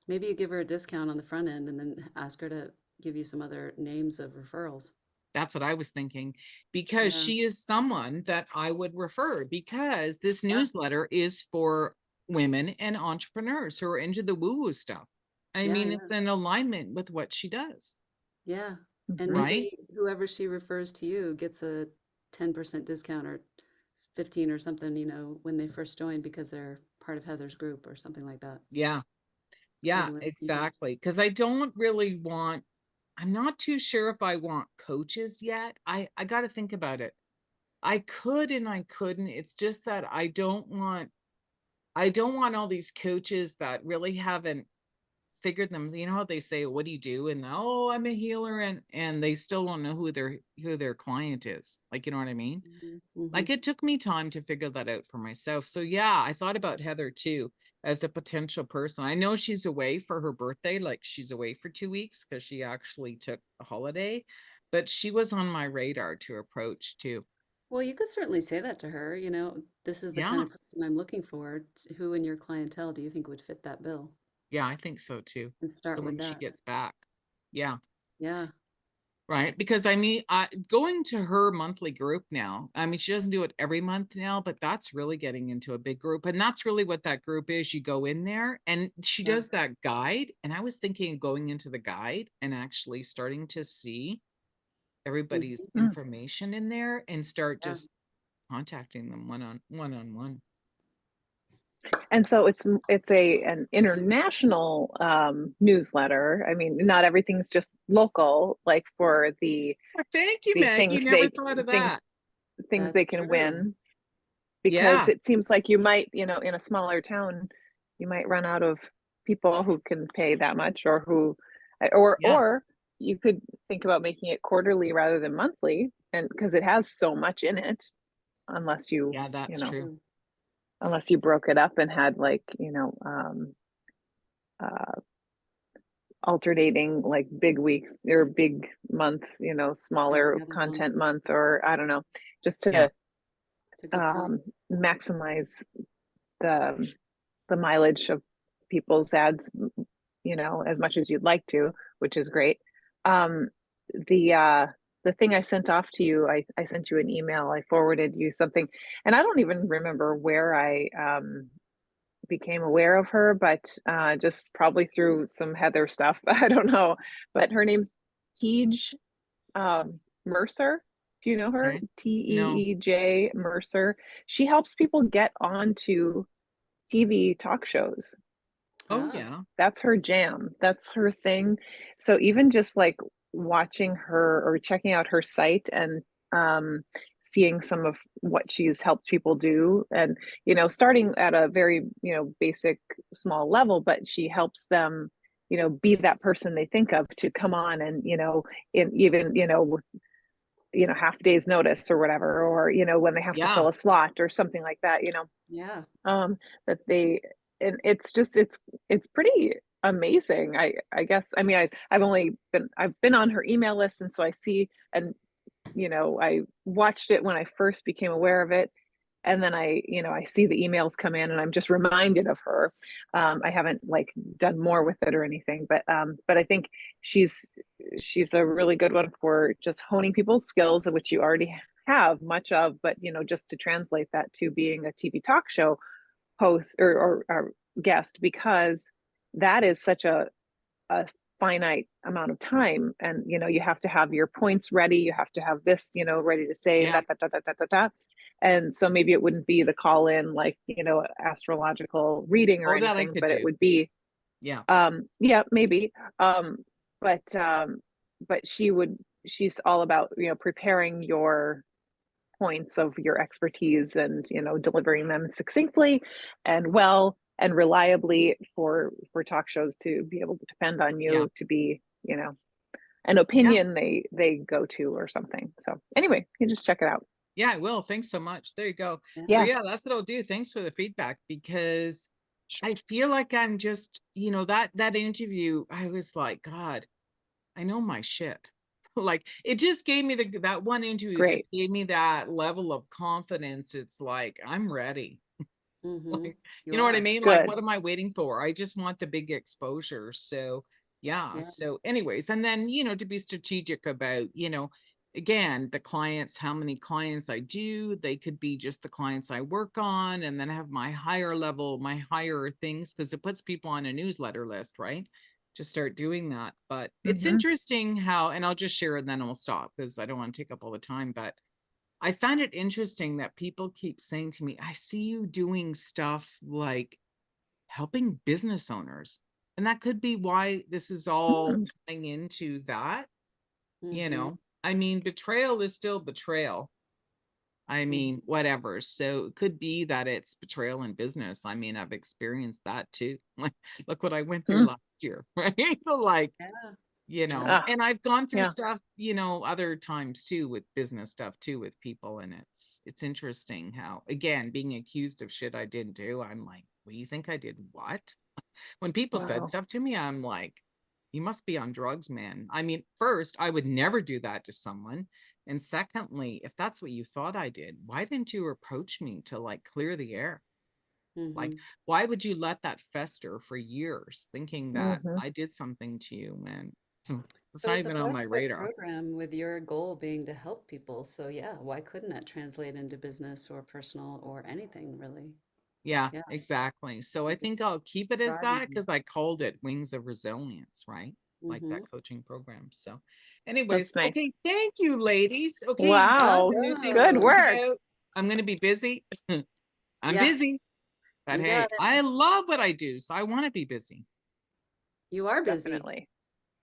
Maybe you give her a discount on the front end and then ask her to give you some other names of referrals. That's what I was thinking, because Yeah. she is someone that I would refer, because this Yeah. newsletter is for women and entrepreneurs who are into the woo-woo stuff. I Yeah. mean, Yeah. it's in alignment with what she does, Yeah. And Mm-hmm. right? maybe whoever she refers to you gets a 10% discount or 15 or something, when they first join because they're part of Heather's group or something like that. Yeah, Maybe yeah, look into it. exactly. Because I don't really want, I'm not too sure if I want coaches yet. I got to think about it. I could and I couldn't. It's just that I don't want all these coaches that really haven't figured them. You know how they say, what do you do? And I'm a healer, and they still don't know who their client is. Like, you know what I mean? Mhm. Mhm. Like, it took me time to figure that out for myself. So yeah, I thought about Heather too as a potential person. I know she's away for her birthday, like she's away for 2 weeks because she actually took a holiday, but she was on my radar to approach too. Well, you could certainly say that to her, this is the kind Yeah, of person I'm looking for. Who in your clientele do you think would fit that bill? yeah, I think so too. And So start with when she that. gets back. Yeah. Yeah. Right. Because I mean, going to her monthly group now, I mean, she doesn't do it every month now, but that's really getting into a big group. And that's really what that group is. You go in there and she Yeah. does that guide. And I was thinking of going into the guide and actually starting to see everybody's Mhm. Mm. information in there and start Yeah. just contacting them one on one. And so it's an international newsletter. I mean, not everything's just local, like for Thank you, the Maggie. Never thought of things that. things That's they can true. win, because Yeah. it seems like you might, in a smaller town, you might run out of people who can pay that much, or who, Yeah. or you could think about making it quarterly rather than monthly, and because it has so much in it, unless you, Yeah, that's you know, true. True. unless you broke it up and had like, uh, alternating like big weeks or big months, smaller Every other month. content month, or I don't know, just Yeah. to It's a good point. maximize the mileage of people's ads, as much as you'd like to, which is great. Um, the thing I sent off to you, I sent you an email, I forwarded you something, and I don't even remember where I became aware of her, but just probably through some Heather stuff. I don't know, but her name's Tej Mercer. Do you know her? Okay. No. Teej Mercer. She helps people get onto TV talk shows. Oh, Ah, yeah. That's her jam. That's her thing. So even just like watching her or checking out her site and um, seeing some of what she's helped people do, and starting at a very basic small level, but she helps them be that person they think of to come on, and in even with half a day's notice or whatever, or when they have to Yeah. fill a slot or something like that, yeah. that they, and it's just it's pretty amazing. I guess, I mean, I've been on her email list, and so I see, and I watched it when I first became aware of it, and then I see the emails come in, and I'm just reminded of her. I haven't like done more with it or anything, but I think she's a really good one for just honing people's skills, which you already have much of, but just to translate that to being a TV talk show host or guest, because that is such a finite amount of time, and you have to have your points ready, you have to have this ready to say Yeah. that, and so maybe it wouldn't be the call in like astrological reading or Oh, that I anything, could but it do. would be Yeah. yeah, maybe, but she's all about preparing your points of your expertise, and delivering them succinctly and well and reliably for talk shows to be able to depend on Yeah. you to be an Yeah. opinion they go to or something. So anyway, you just check it out. Yeah, I will. Thanks so much. There you go. Yeah. So Yeah, yeah, that's what I'll do. Thanks for the feedback, because sure. I feel like I'm just, that interview, I was like, God, I know my shit. Like it just gave me that one interview just Great. gave me that level of confidence. It's like, I'm ready. Mm-hmm. Like, you You know what I are. mean? Like, Good. what am I waiting for? I just want the big exposure. So, yeah. Yeah. So, anyways, and then, to be strategic about, again, the clients, how many clients I do, they could be just the clients I work on, and then have my higher level, my higher things, because it puts people on a newsletter list, right? Just start doing that. But it's Hmm. interesting how, and I'll just share and then I'll stop because I don't want to take up all the time. But I find it interesting that people keep saying to me, I see you doing stuff like helping business owners. And that could be why this is all Mm, tying into that. Mm-hmm. I mean, betrayal is still betrayal. I Mm-hmm. mean, whatever. So it could be that it's betrayal in business. I mean, I've experienced that too. Like, look what I went through mm. last year, right? Like, Yeah. Ah, and I've gone through yeah. stuff, other times too, with business stuff too, with people, and it's interesting how, again, being accused of shit I didn't do, I'm like, well, you think I did what? When people said Wow. stuff to me, I'm like, you must be on drugs, man. I mean, first, I would never do that to someone, and secondly, if that's what you thought I did, why didn't you approach me to like clear the air? Like, Mm-hmm. why would you let that fester for years thinking that Hmm. I did something to you when it's So not it's a even on my 5-step radar? program with your goal being to help people. So yeah, why couldn't that translate into business or personal or anything really? Yeah, Yeah. exactly. So I Keep it think I'll keep it as driving that you. because I called it Wings of Resilience, right? Like that Mm-hmm. coaching program. So, That's anyways, nice. okay, thank you, ladies. Okay, Well lots Wow. of new things to Good think done. work. about. I'm going to be busy. I'm Yeah, busy, but you got hey, it. I love what I do, so I want to be busy. You are busy. Definitely.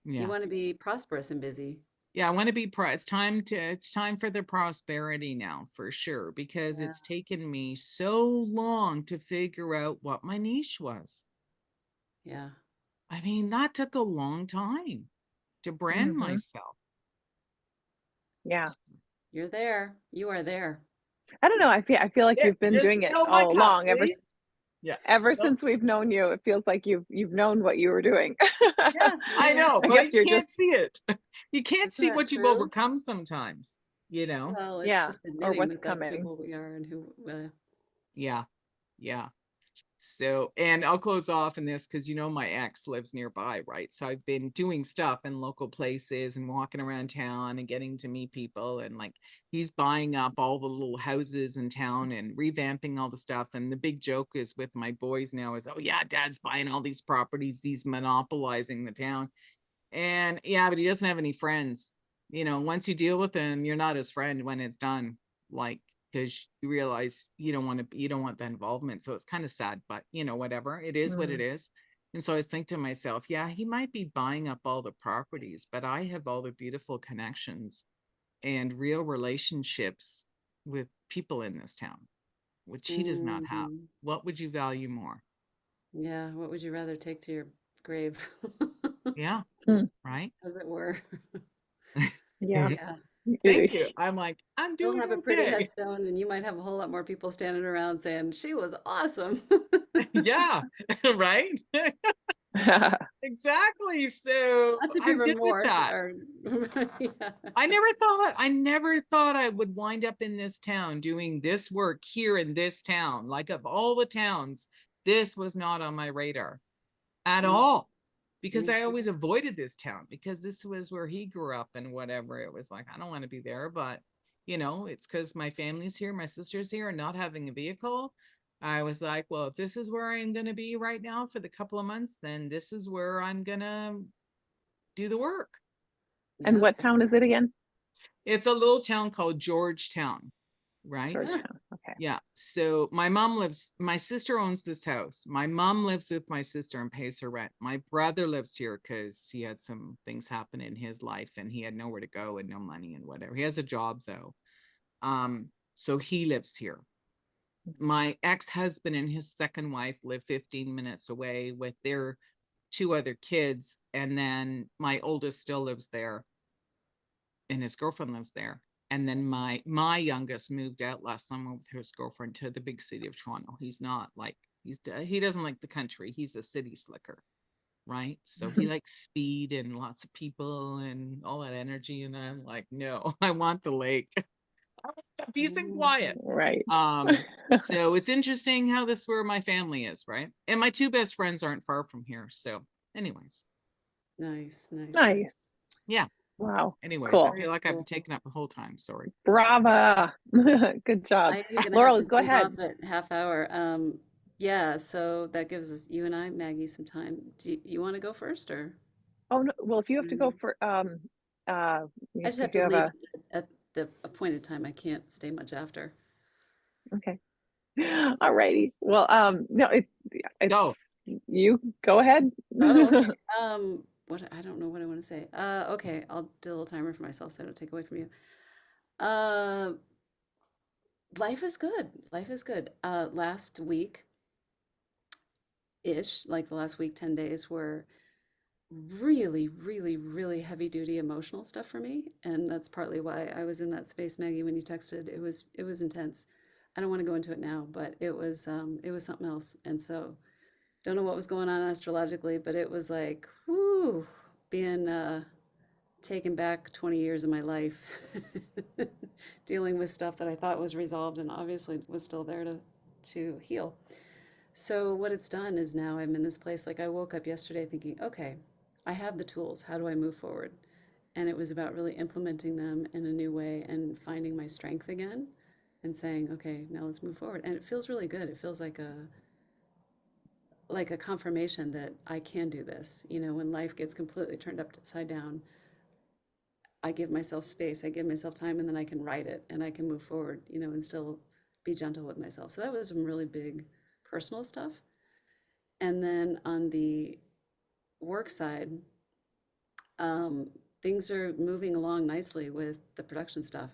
You Yeah. want to be prosperous and busy. Yeah, I want to be it's time for the prosperity now for sure, because Yeah. it's taken me so long to figure out what my niche was. Yeah. I mean, that took a long time to brand Hmm. myself. Yeah. You're there. You are there. I don't know. I feel like Yeah, you've been just doing it fill my all cup, along. please. Yeah. Ever No, since we've known you, it feels like you've known what you were doing. Yeah, I yeah. know, I but guess you you're can't just, see it. You can't Isn't see that what you've true? overcome sometimes, you know? Well, it's yeah, just or admitting what's that that's coming. who we are and who, Yeah. Yeah. So, and I'll close off in this because my ex lives nearby, right? So I've been doing stuff in local places and walking around town and getting to meet people. And like he's buying up all the little houses in town and revamping all the stuff. And the big joke is with my boys now is, oh, yeah, dad's buying all these properties, he's monopolizing the town. And yeah, but he doesn't have any friends. Once you deal with him, you're not his friend when it's done. Like, because you realize you don't want that involvement. So it's kind of sad, but whatever. It is what it Mm. is. And so I was thinking to myself, yeah, he might be buying up all the properties, but I have all the beautiful connections and real relationships with people in this town, which he does not have. Mhm. What would you value more? Yeah. What would you rather take to your grave, Yeah, Hmm. right. as it were? Yeah. Yeah. Thank you. I'm like, I'm He'll doing have a pretty okay. headstone, and you might have a whole lot more people standing around saying, "She was awesome." Yeah, right. Exactly. So Not to be I'm good with remorse that. or yeah. I never thought I would wind up in this town doing this work here in this town. Like of all the towns, this was not on my radar at Mm, all. Because me I too. always avoided this town because this was where he grew up and whatever. It was like, I don't want to be there, but it's because my family's here, my sister's here, and not having a vehicle. I was like, well, if this is where I'm going to be right now for the couple of months, then this is where I'm going to do the work. And Yeah. what town is it again? It's a little town called Georgetown, right? Yeah. Georgetown. Okay. Yeah. So my sister owns this house. My mom lives with my sister and pays her rent. My brother lives here because he had some things happen in his life and he had nowhere to go and no money and whatever. He has a job though. So he lives here. My ex-husband and his second wife live 15 minutes away with their two other kids. And then my oldest still lives there and his girlfriend lives there. And then my youngest moved out last summer with his girlfriend to the big city of Toronto. He's not like he doesn't like the country. He's a city slicker, right? So he likes speed and lots of people and all that energy. And I'm like, no, I want the lake. I want the peace and quiet. Right. So it's interesting how this where my family is, right? And my two best friends aren't far from here. So, anyways, Nice, nice, nice. Nice. yeah. Wow. Anyways, I Cool. Very feel like I've been cool. taken up the whole time. Sorry. Brava. Good job. I am gonna have Laurel, to go jump ahead. off at half hour. Yeah, so that gives us you and I, Maggie, some time. Do you want to go first, or Oh no, well, if you have to go Mm. for uh I just have if to you have leave a at the appointed time. I can't stay much after. okay. All righty. Well, no, Go. it's you go ahead. Oh, okay. What I don't know what I want to say. Okay, I'll do a little timer for myself so I don't take away from you. Uh, Life is good. Life is good. Last week ish, like the last week, 10 days were really, really, really heavy duty emotional stuff for me. And that's partly why I was in that space, Maggie, when you texted. It was intense. I don't want to go into it now, but it was something else. And so don't know what was going on astrologically, but it was like, whoo, being taken back 20 years of my life, dealing with stuff that I thought was resolved and obviously was still there to heal. So what it's done is now I'm in this place. Like I woke up yesterday thinking, okay, I have the tools. How do I move forward? And it was about really implementing them in a new way and finding my strength again and saying, okay, now let's move forward. And it feels really good. It feels like a confirmation that I can do this. When life gets completely turned upside down, I give myself space, I give myself time, and then I can write it and I can move forward, and still be gentle with myself. So that was some really big personal stuff. And then on the work side, um, things are moving along nicely with the production stuff.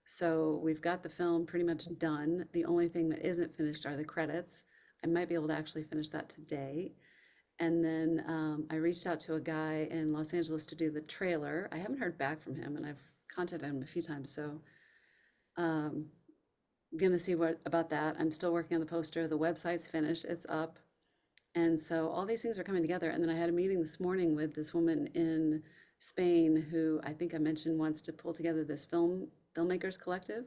So we've got the film pretty much done. The only thing that isn't finished are the credits. I might be able to actually finish that today. And then I reached out to a guy in Los Angeles to do the trailer. I haven't heard back from him, and I've contacted him a few times. So um, gonna see what about that. I'm still working on the poster. The website's finished, it's up. And so all these things are coming together. And then I had a meeting this morning with this woman in Spain who I think I mentioned wants to pull together this filmmakers collective.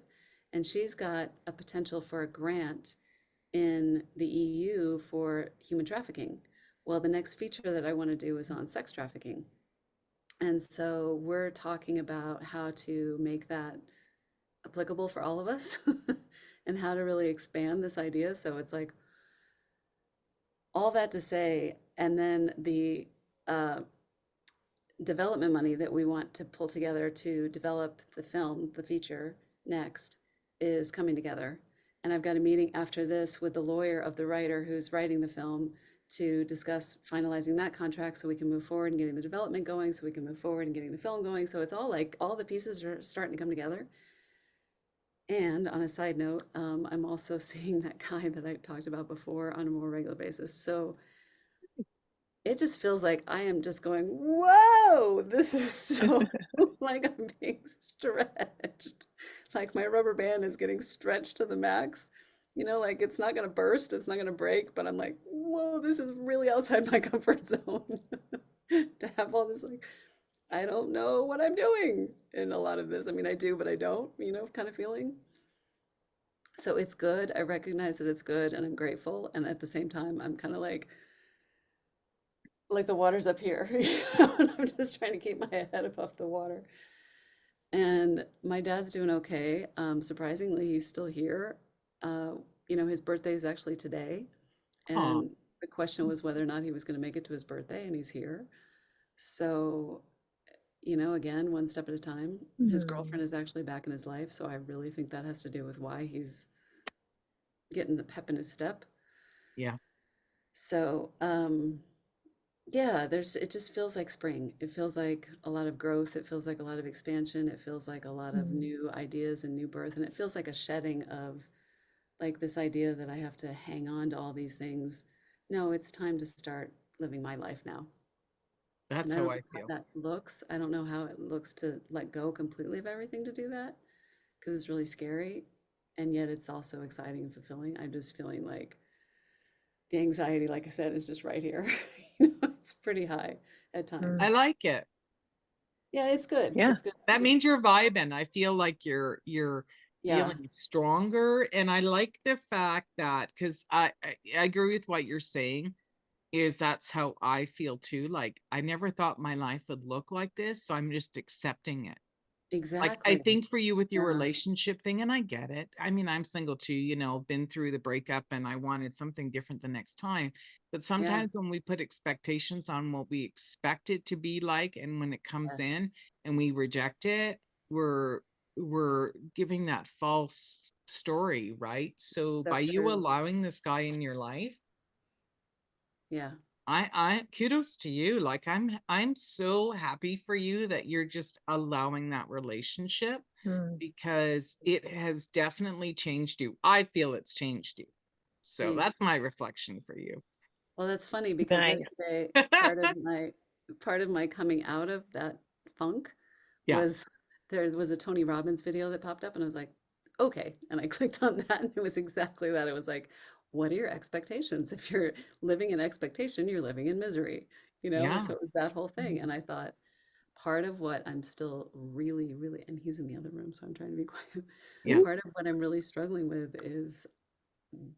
And she's got a potential for a grant in the EU for human trafficking. Well, the next feature that I want to do is on sex trafficking. And so we're talking about how to make that applicable for all of us and how to really expand this idea. So it's like all that to say, and then the uh, development money that we want to pull together to develop the film, the feature next, is coming together. And I've got a meeting after this with the lawyer of the writer who's writing the film to discuss finalizing that contract so we can move forward and getting the development going, so we can move forward and getting the film going. So it's all like all the pieces are starting to come together. And on a side note, I'm also seeing that guy that I talked about before on a more regular basis. So it just feels like I am just going, whoa, this is so like I'm being stretched. Like my rubber band is getting stretched to the max. You know, like it's not going to burst, it's not going to break, but I'm like, whoa, this is really outside my comfort zone to have all this, like, I don't know what I'm doing in a lot of this. I mean, I do, but I don't, you know, kind of feeling. So it's good. I recognize that it's good and I'm grateful. And at the same time, I'm kind of like the water's up here, you know, and I'm just trying to keep my head above the water. And my dad's doing okay. Surprisingly, he's still here. Uh, you know, his birthday is actually today. Oh, And the question was whether or not he was going to make it to his birthday, and he's here. So, you know, again, one step at a time. His Mhm. girlfriend is actually back in his life. So I really think that has to do with why he's getting the pep in his step. yeah. So, yeah, it just feels like spring. It feels like a lot of growth. It feels like a lot of expansion. It feels like a lot of Mhm. new ideas and new birth. And it feels like a shedding of like this idea that I have to hang on to all these things. No, it's time to start living my life now. And That's I how don't I know how feel. that looks. I don't know how it looks to let go completely of everything to do that because it's really scary. And yet it's also exciting and fulfilling. I'm just feeling like the anxiety, like I said, is just right here. You know, it's pretty high at Mm. I times. like it. Yeah, it's good. Yeah. It's good. I'm That just, means you're vibing. I feel like you're yeah, feeling stronger. And I like the fact that because I agree with what you're saying, is that's how I feel too. Like I never thought my life would look like this. So I'm just accepting it. Like, I exactly. think for you with your Yeah, relationship thing, and I get it. I mean, I'm single too, you know, been through the breakup and I wanted something different the next time. But yeah, sometimes when we put expectations on what we expect it to be like, and when it comes yes. in and we reject it, we're we're giving that false story, right? It's So so by you true. allowing this guy in your life, Yeah, I kudos to you. Like I'm so happy for you that you're just allowing that relationship Mm. because it has definitely changed you. I feel it's changed you. So thanks. that's my reflection for you. Well, that's funny because Nice. yesterday part of my coming out of that funk Yeah, was there was a Tony Robbins video that popped up and I was like, okay. And I clicked on that and it was exactly that. It was like, what are your expectations? If you're living in expectation, you're living in misery, you know? And yeah, so it was that whole thing. Mhm. And I thought part of what I'm still really, really, and he's in the other room, so I'm trying to be quiet. yeah, Part of what I'm really struggling with is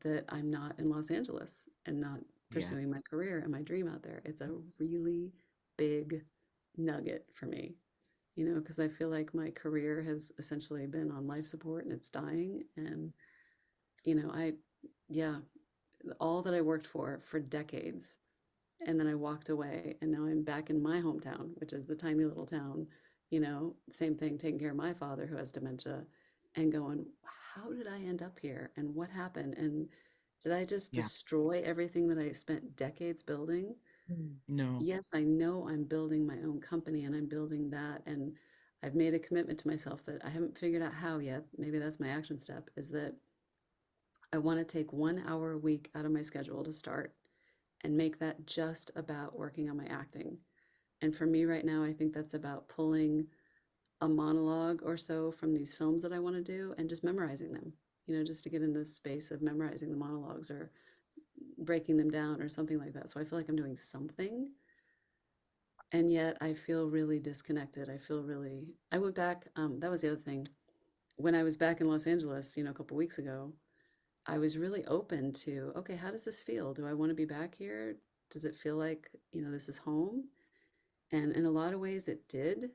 that I'm not in Los Angeles and not yeah, pursuing my career and my dream out there. It's a really big nugget for me, you know, because I feel like my career has essentially been on life support and it's dying. And, you know, yeah, all that I worked for decades. And then I walked away and now I'm back in my hometown, which is the tiny little town, you know, same thing, taking care of my father who has dementia and going, how did I end up here? And what happened? And did I just yes. destroy everything that I spent decades building? Mm. No, Yes, I know I'm building my own company and I'm building that. And I've made a commitment to myself that I haven't figured out how yet. Maybe that's my action step is that I want to take 1 hour a week out of my schedule to start and make that just about working on my acting. And for me right now, I think that's about pulling a monologue or so from these films that I want to do and just memorizing them just to get in this space of memorizing the monologues or breaking them down or something like that. So I feel like I'm doing something. And yet I feel really disconnected. I went back, that was the other thing. When I was back in Los Angeles, a couple weeks ago, I was really open to, okay, how does this feel? Do I want to be back here? Does it feel like, this is home? And in a lot of ways it did.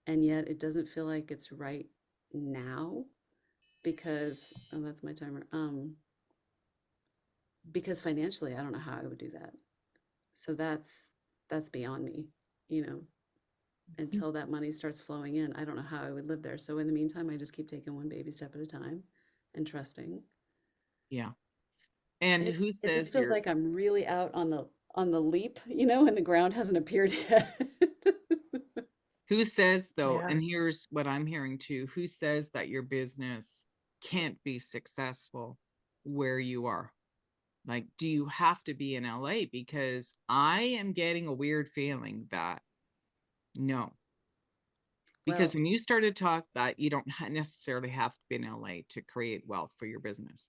And yet it doesn't feel like it's right now because, oh, that's my timer. Because financially, I don't know how I would do that. So that's beyond me, you know. Until that money starts flowing in, I don't know how I would live there. So in the meantime, I just keep taking one baby step at a time and trusting. Yeah. And who It just says feels you're like I'm really out on the leap, and the ground hasn't appeared yet. who says though, Yeah. and here's what I'm hearing too, who says that your business can't be successful where you are? Like, do you have to be in LA? Because I am getting a weird feeling that no. Because Well, when you started to talk that you don't necessarily have to be in LA to create wealth for your business.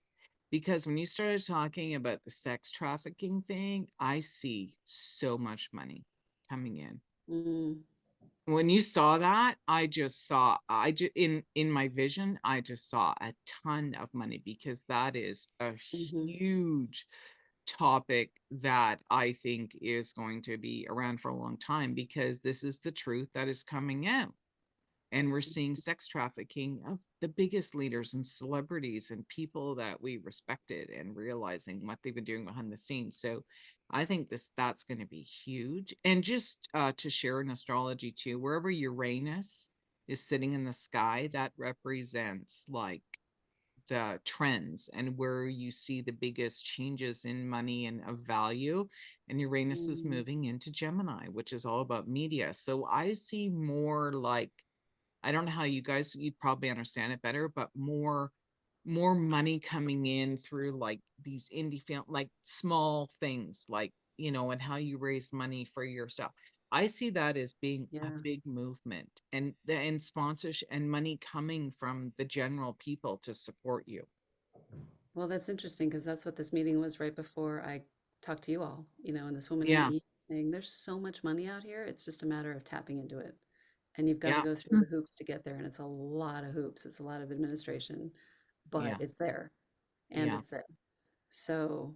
Because when you started talking about the sex trafficking thing, I see so much money coming in. mm, When you saw that, in my vision, I just saw a ton of money because that is a hmm huge topic that I think is going to be around for a long time because this is the truth that is coming out. And we're seeing sex trafficking of the biggest leaders and celebrities and people that we respected and realizing what they've been doing behind the scenes. So I think that's going to be huge. And just to share in astrology too, wherever Uranus is sitting in the sky, that represents like the trends and where you see the biggest changes in money and of value. And Uranus is mm, moving into Gemini, which is all about media. So I see more like, I don't know how you'd probably understand it better, but more money coming in through like these indie film, like small things, like, and how you raise money for your stuff. I see that as being a yeah. big movement and sponsorship and money coming from the general people to support you. Well, that's interesting because that's what this meeting was right before I talked to you all, and this woman in the Yeah, saying there's so much money out here. It's just a matter of tapping into it. And you've got to yeah, go through the hoops to get there. And it's a lot of hoops. It's a lot of administration, but yeah, it's there and yeah. it's there. So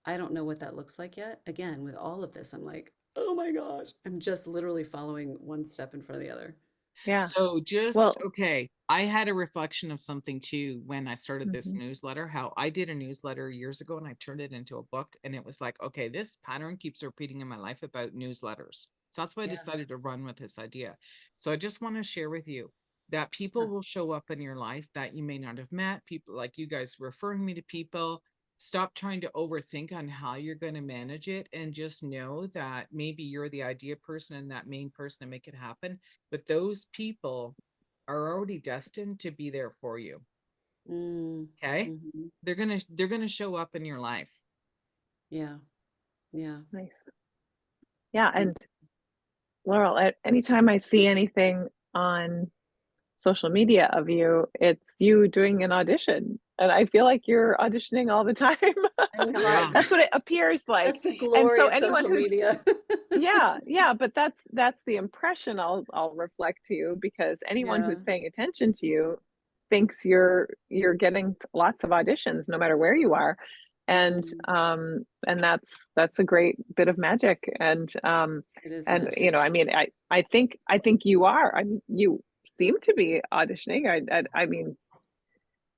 I don't know what that looks like yet. Again, with all of this, I'm like, oh my gosh, I'm just literally following one step in front of the other. Yeah. So just Well, okay, I had a reflection of something too when I started this mhm. newsletter, how I did a newsletter years ago and I turned it into a book and it was like, okay, this pattern keeps repeating in my life about newsletters. So that's why I Yeah. decided to run with this idea. So I just want to share with you that Huh. people will show up in your life that you may not have met, people like you guys referring me to people. Stop trying to overthink on how you're going to manage it and just know that maybe you're the idea person and that main person to make it happen, but those people are already destined to be there for you. Mm, Okay, hmm they're gonna show up in your life. Yeah. Yeah. Nice. Yeah. And And Laurel, at anytime I see anything on social media of you, it's you doing an audition. And I feel like you're auditioning all the time. I'm not. Yeah, That's what it appears like. That's the And glory so of anyone social who's media. yeah, but that's the impression I'll reflect to you because anyone Yeah. who's paying attention to you thinks you're getting lots of auditions no matter where you are. Mm, And that's a great bit of magic. it is And magic. I mean I think you are. I mean you seem to be auditioning. I mean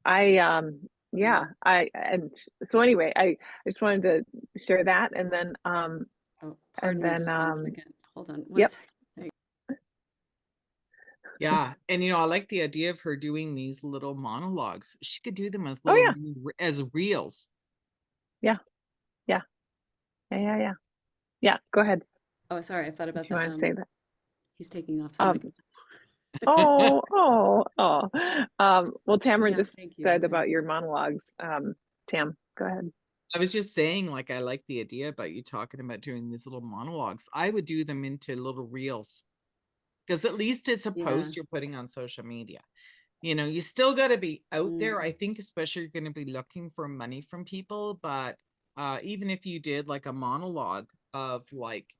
Yeah. yeah, I and so anyway, I just wanted to share that Oh, and pardon me then just one second. Hold on one yep. second. Thank- yeah, and I like the idea of her doing these little monologues. She could do them as Oh little yeah. as reels. Yeah. Yeah. Yeah. Yeah. Yeah. Yeah. Go ahead Oh, sorry. I thought about if you that. want to say that. He's taking off, so I'm Um, making. oh, oh, oh. Well, Tamron Yeah, just thank you. said about your monologues. Tam, go ahead. I was just saying, like, I like the idea about you talking about doing these little monologues. I would do them into little reels because at least it's a Yeah. post you're putting on social media. You know, you still got to be out Mm, there. I think especially you're going to be looking for money from people, but even if you did like a monologue of like,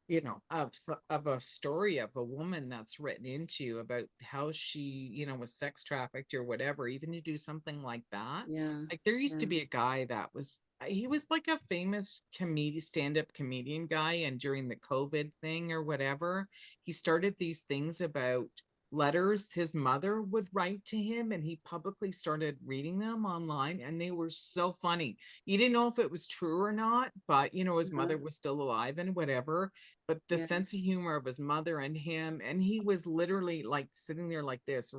you know, of a story of a woman that's written into you about how she, you know, was sex trafficked or whatever, even to do something like that. yeah. Like there used to Yeah. be a guy that was he was like a famous comedian, stand-up comedian guy, and during the COVID thing or whatever, he started these things about letters his mother would write to him, and he publicly started reading them online, and they were so funny. You didn't know if it was true or not, but you know his Uh-huh. mother was still alive and whatever, but the Yeah. sense of humor of his mother and him, and he was literally like sitting there like this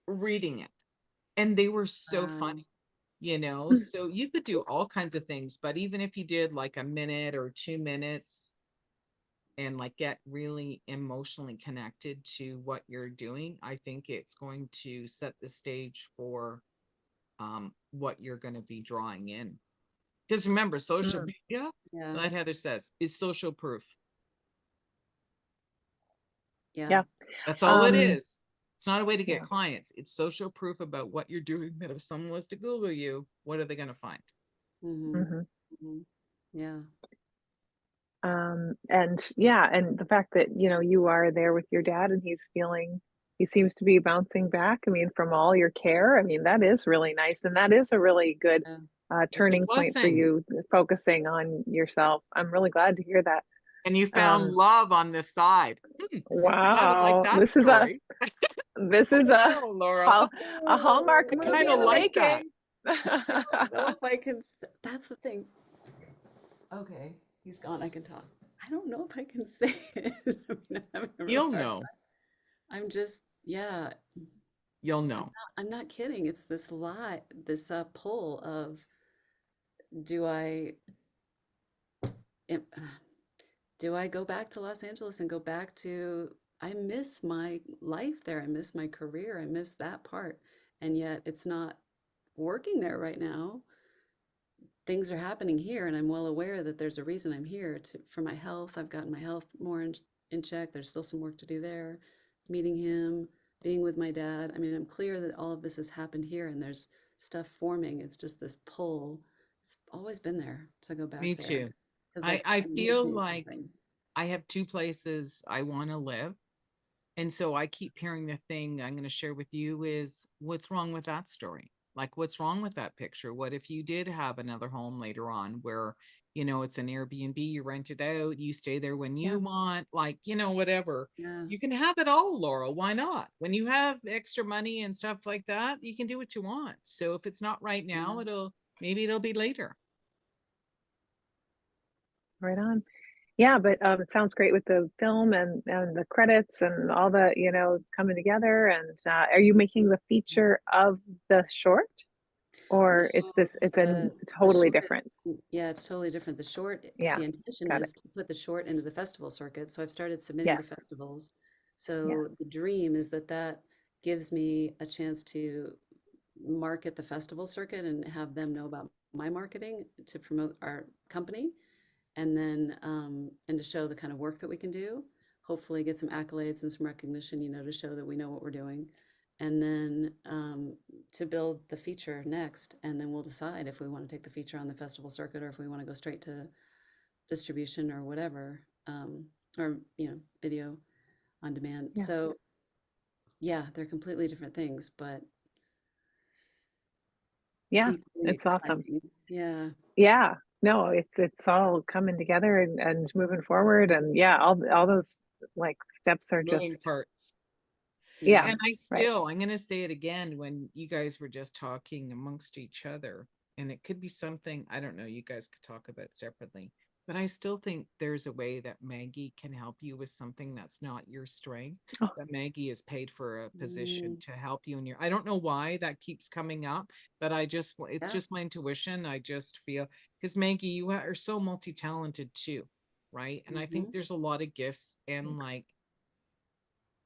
reading it, and they were so Wow. funny, you know. So you could do all kinds of things, but even if you did like a minute or 2 minutes and like get really emotionally connected to what you're doing, I think it's going to set the stage for what you're going to be drawing in. Because remember, social Mm, media, Yeah. like Heather says, is social proof. Yeah. yeah. That's all it Um, is. It's not a way to get yeah. clients. It's social proof about what you're doing, that if someone was to Google you, what are they going to find? Mm-hmm. Hmm. Mm-hmm. Yeah. And yeah, and the fact that, you know, you are there with your dad and he seems to be bouncing back. I mean, from all your care, I mean, that is really nice. And that is a really good Yeah. It's a turning point for blessing. you, focusing on yourself. I'm really glad to hear that. And you found Um, love on this side. You might have liked wow, that story. this I is don't know, Laura. a Hallmark I movie kind in of the like that. making. I don't know if I can. That's the thing. Okay, he's gone. I can talk. I don't know if I can say it. I mean, I'm having a really You'll hard. know. I'm just, yeah. You'll know. I'm not kidding. It's this lie, this pull of, do I, am- do I go back to Los Angeles and go back to? I miss my life there. I miss my career. I miss that part, and yet it's not working there right now. Things are happening here, and I'm well aware that there's a reason I'm here to for my health. I've gotten my health more in check. There's still some work to do there. Meeting him, being with my dad. I mean, I'm clear that all of this has happened here and there's stuff forming. It's just this pull. It's always been there to go back Me there too. because I I'm feel missing like something. I have two places I want to live. And so I keep hearing the thing I'm going to share with you is what's wrong with that story? Like, what's wrong with that picture? What if you did have another home later on where, you know, it's an Airbnb, you rent it out, you stay there when Yeah, you want, like, you know, whatever. yeah. You can have it all, Laura. Why not? When you have extra money and stuff like that, you can do what you want. So if it's not right now, Yeah. maybe it'll be later. Right on. Yeah, but it sounds great with the film and the credits and all the, you know, coming together. And are you making the feature of the short, or No, it's a the totally short different? is, yeah, it's totally different. The short, Yeah, the intention got it. is to put the short into the festival circuit. So I've started submitting to Yes, festivals. yes, So the dream is that that gives me a chance to market the festival circuit and have them know about my marketing to promote our company, and then and to show the kind of work that we can do. Hopefully, get some accolades and some recognition, you know, to show that we know what we're doing, and then to build the feature next, and then we'll decide if we want to take the feature on the festival circuit or if we want to go straight to distribution or whatever, or you know, video on demand. yeah, So yeah, they're completely different things, but yeah. equally It's awesome. exciting. Yeah. Yeah, no, it's all coming together and moving forward, and yeah, all those like steps are Moving just parts. yeah, Yeah. And right. I'm going to say it again when you guys were just talking amongst each other, and it could be something, I don't know, you guys could talk about separately, but I still think there's a way that Maggie can help you with something that's not your strength. Oh, That Maggie is paid for a position Mm, to help you in your, I don't know why that keeps coming up, but it's yeah. just my intuition. I just feel, because Maggie, you are so multi-talented too, right? And I think Hmm. there's a lot of gifts and like,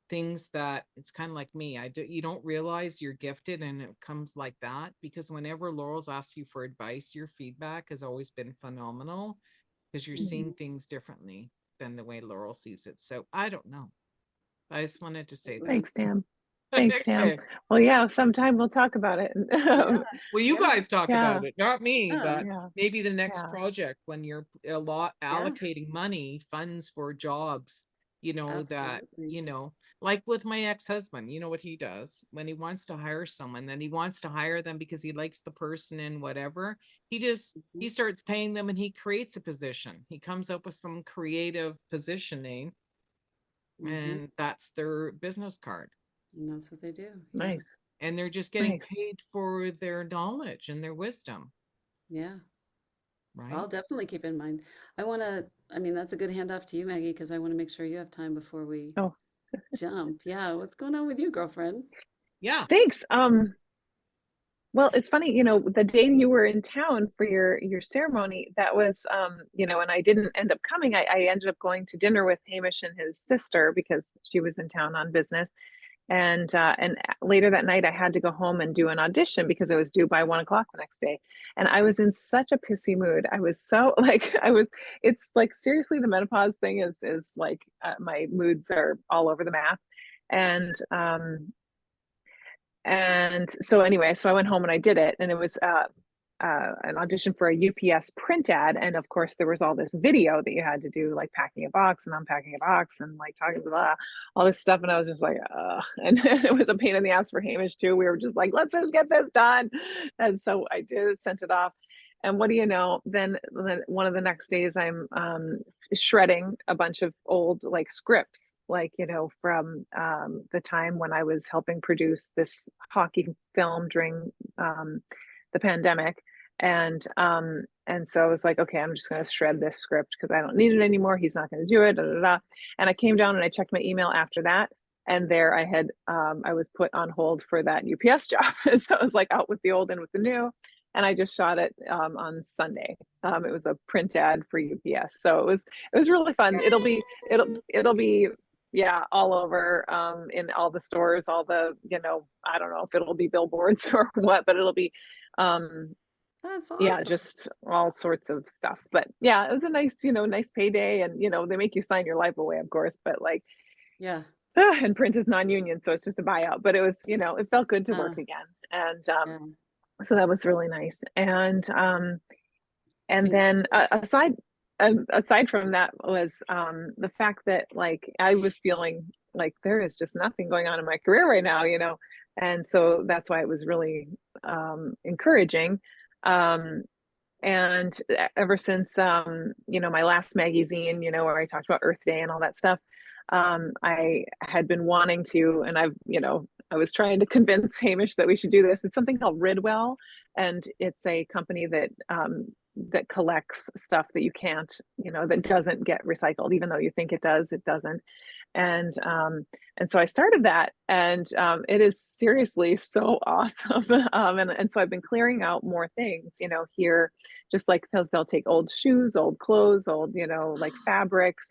things that it's kind of like me. You don't realize you're gifted and it comes like that, because whenever Laurel's asked you for advice, your feedback has always been phenomenal because you're mhm. seeing things differently than the way Laurel sees it. So I don't know. I just wanted to say that. Absolutely. Thanks, Dan. Thanks, Tam. Okay. Well, yeah, sometime we'll talk about it. Yeah, Well, you yeah, guys talk Yeah, about it, not me, yeah, but yeah, maybe the next yeah, project when you're yeah, allocating money, funds for jobs, that, absolutely. like with my ex-husband, you know what he does when he wants to hire someone, then he wants to hire them because he likes the person and whatever. Mhm, He starts paying them and he creates a position. He comes up with some creative positioning mhm. and that's their business card. And that's what they do. Yeah, nice, And they're just getting nice. paid for their knowledge and their wisdom, yeah. I'll right? definitely keep in mind. I mean, that's a good handoff to you, Maggie, because I want to make sure you have time before we Oh, jump. Yeah, what's going on with you, girlfriend? Yeah. thanks. Well, it's funny, the day you were in town for your ceremony, that was, and I didn't end up coming. I ended up going to dinner with Hamish and his sister because she was in town on business. And later that night, I had to go home and do an audition because it was due by 1 o'clock the next day. And I was in such a pissy mood. I was so like, I was. It's like seriously, the menopause thing is like my moods are all over the map, and so anyway, so I went home and I did it, and it was an audition for a UPS print ad, and of course there was all this video that you had to do, like packing a box and unpacking a box and like talking blah, all this stuff, and I was just like, and it was a pain in the ass for Hamish too. We were just like, let's just get this done, and so I did, sent it off. And what do you know? Then one of the next days, I'm shredding a bunch of old like scripts, like from the time when I was helping produce this hockey film during the pandemic, and so I was like, okay, I'm just going to shred this script because I don't need it anymore. He's not going to do it. Da, da, da. And I came down and I checked my email after that, and there I was put on hold for that UPS job. And so I was like out with the old and with the new, and I just shot it on Sunday. It was a print ad for UPS, so it was really fun. It'll be yeah, all over in all the stores, all the I don't know if it'll be billboards or what, but it'll be um That's yeah, awesome. just all sorts of stuff. But yeah, it was a nice payday, and they make you sign your life away, of course, but like Yeah. and print is non-union, so it's just a buyout, but it was, it felt good to work again. And Yeah. so that was really nice. And then Congratulations. aside from that was the fact that like I was feeling like there is just nothing going on in my career right now, and so that's why it was really encouraging. Um, and ever since my last magazine, where I talked about Earth Day and all that stuff, I had been wanting to, and I was trying to convince Hamish that we should do this. It's something called Ridwell, and it's a company that collects stuff that you can't, that doesn't get recycled, even though you think it does, it doesn't. And so I started that, and it is seriously so awesome. And so I've been clearing out more things, here, just like they'll take old shoes, old clothes, old, like fabrics,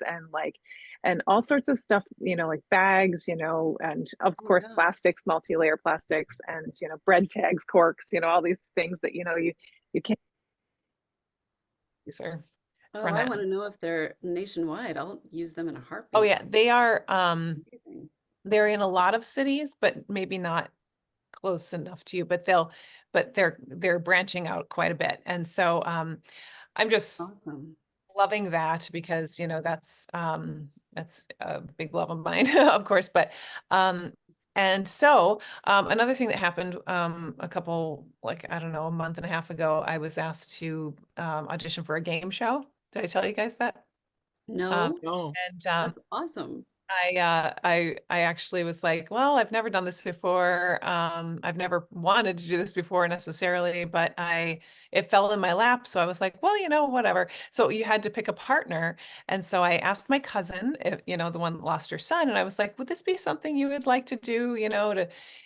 and all sorts of stuff, like bags, and of Oh my course God. plastics, multi-layer plastics, and bread tags, corks, all these things that you can't use or Oh, run I out. want to know if they're nationwide. I'll use them in a Oh heartbeat. yeah, they are Amazing. they're in a lot of cities, but maybe not close enough to you, but they're branching out quite a bit. And so I'm just Awesome. loving that because that's a big love of mine, of course. But and so another thing that happened a couple, like I don't know, a month and a half ago, I was asked to audition for a game show. Did I tell you guys that? Um, No, Oh, and that's awesome. I actually was like, well, I've never done this before. I've never wanted to do this before necessarily, but it fell in my lap. So I was like, well, whatever. So you had to pick a partner. And so I asked my cousin, if, the one that lost her son, and I was like, would this be something you would like to do,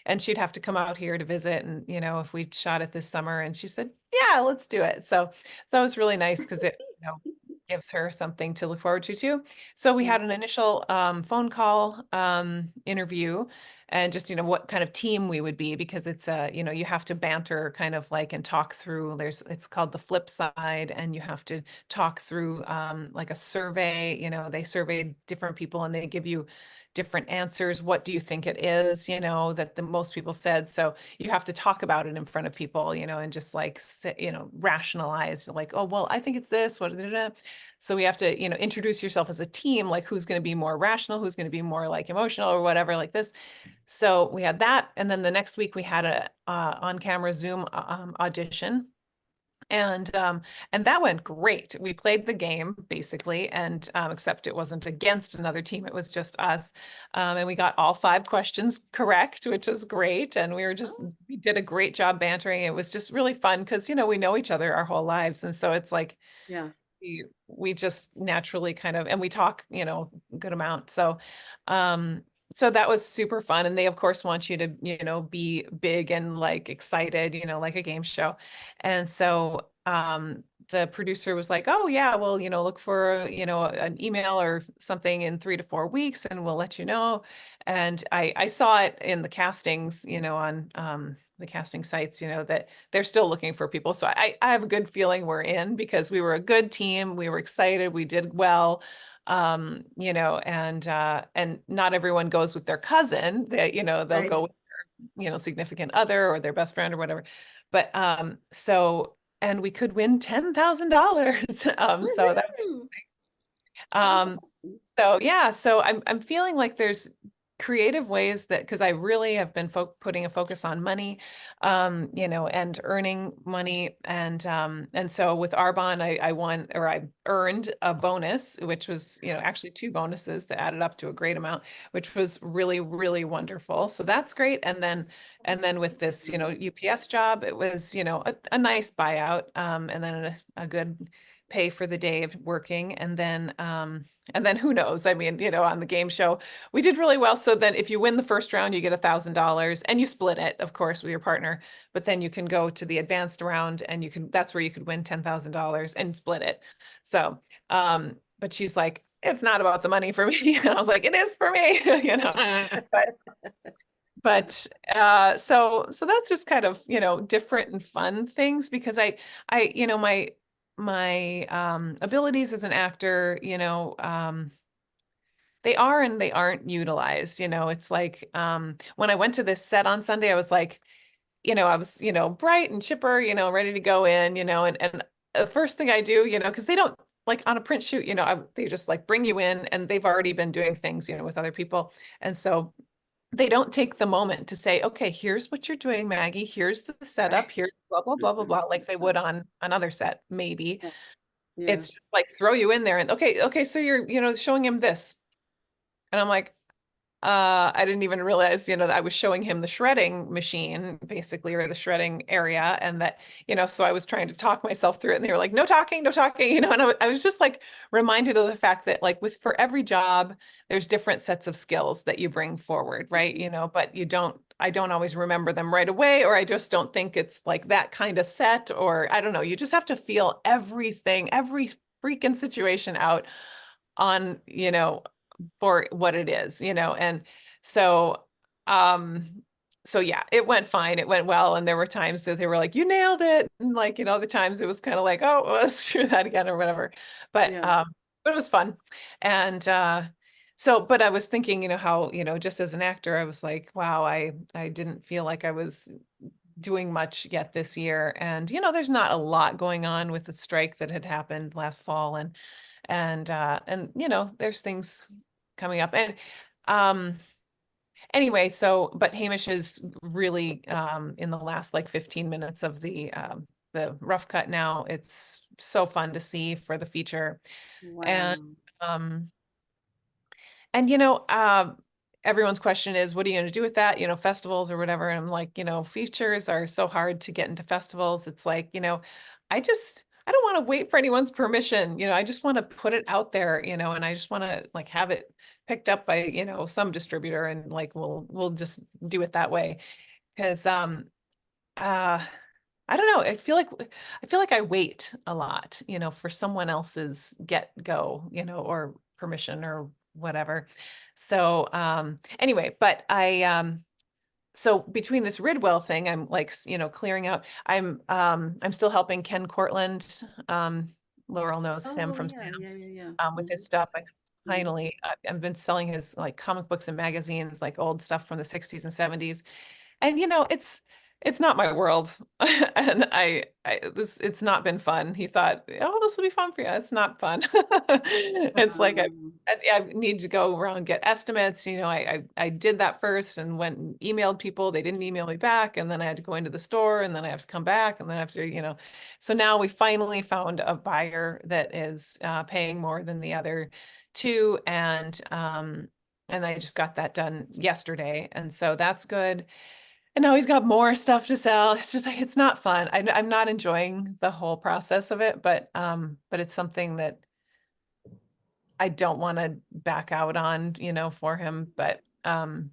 and she'd have to come out here to visit and, if we shot it this summer. And she said, yeah, let's do it. So that was really nice because it, gives her something to look forward to too. So we Yeah. had an initial phone call interview and just, what kind of team we would be because it's you have to banter kind of like and talk through it's called the flip side, and you have to talk through like a survey, they surveyed different people and they give you different answers. What do you think it is, that the most people said? So you have to talk about it in front of people, and just like, rationalize like, oh, well, I think it's this, what, da, da, da. So we have to, introduce yourself as a team, like who's going to be more rational, who's going to be more like emotional or whatever, like this. So we had that. And then the next week we had a on-camera Zoom audition. And that went great. We played the game basically, and except it wasn't against another team, it was just us. And we got all 5 questions correct, which was great. And we did a great job bantering. It was just really fun because, we know each other our whole lives. And so it's like, Yeah. we just naturally kind of, and we talk, good amount. So that was super fun. And they of course want you to, be big and like excited, like a game show. And so the producer was like, oh yeah, well, look for, an email or something in 3 to 4 weeks and we'll let you know. And I saw it in the castings, on the casting sites, that they're still looking for people. So I have a good feeling we're in because we were a good team. We were excited. We did well. And not everyone goes with their cousin. They'll Right. go with their, significant other or their best friend or whatever. But and we could win $10,000. So that Woohoo! um Awesome. so yeah, so I'm feeling like there's creative ways that, because I really have been putting a focus on money, and earning money, and so with Arbonne, I won, or I earned a bonus, which was, actually 2 bonuses that added up to a great amount, which was really, really wonderful. So that's great. And then with this, UPS job, it was, a nice buyout, and then a good pay for the day of working, and then who knows? I mean, on the game show, we did really well. So then if you win the first round, you get $1,000 and you split it, of course, with your partner. But then you can go to the advanced round and that's where you could win $10,000 and split it. So, but she's like, it's not about the money for me. And I was like, it is for me, but so that's just kind of, different and fun things, because my abilities as an actor, they are and they aren't utilized. It's like, when I went to this set on Sunday, I was like, I was, bright and chipper, ready to go in, and the first thing I do, because they don't, like on a print shoot, they just like bring you in and they've already been doing things, with other people. And so they don't take the moment to say, okay, here's what you're doing, Maggie. Here's the setup. Right. Here's blah, blah, blah, blah, blah, like they would on another set, maybe. Yeah. Yeah. It's just like throw you in there and okay, so you're, showing him this. And I'm like, I didn't even realize, that I was showing him the shredding machine, basically, or the shredding area. And that, so I was trying to talk myself through it. And they were like, no talking, no talking, and I was just like reminded of the fact that, like, for every job, there's different sets of skills that you bring forward, right? But I don't always remember them right away, or I just don't think it's like that kind of set, or I don't know. You just have to feel everything, every freaking situation out on, for what it is, and so so yeah, it went fine, it went well, and there were times that they were like, you nailed it, and like, other times it was kind of like, oh, well, let's do that again or whatever. but Yeah. but it was fun. And but I was thinking, how, just as an actor, I was like, wow, I didn't feel like I was doing much yet this year. And there's not a lot going on with the strike that had happened last fall, and there's things coming up. And anyway, but Hamish is really in the last like 15 minutes of the rough cut now. It's so fun to see for the feature. Wow. And everyone's question is, what are you going to do with that? Festivals or whatever. And I'm like, features are so hard to get into festivals. It's like, I don't want to wait for anyone's permission. I just want to put it out there, and I just want to like have it picked up by, some distributor, and like, we'll just do it that way. Cause, I don't know. I feel like I wait a lot, for someone else's go, or permission or whatever. So, anyway, but so between this Ridwell thing, I'm like, clearing out. I'm still helping Ken Cortland. Laurel knows him Oh from yeah, yeah, Sam's, yeah, yeah. with his Mhm. stuff. finally, I've been selling his like comic books and magazines, like old stuff from the 60s and 70s. And it's not my world. And it's not been fun. He thought, oh, this will be fun for you. It's not fun. It's like Um, I need to go around and get estimates. I did that first and went and emailed people. They didn't email me back. And then I had to go into the store and then I have to come back and then I have to. So now we finally found a buyer that is paying more than the other two. And I just got that done yesterday. And so that's good. And now he's got more stuff to sell. It's just like it's not fun. I'm not enjoying the whole process of it, but it's something that I don't want to back out on, for him. But paying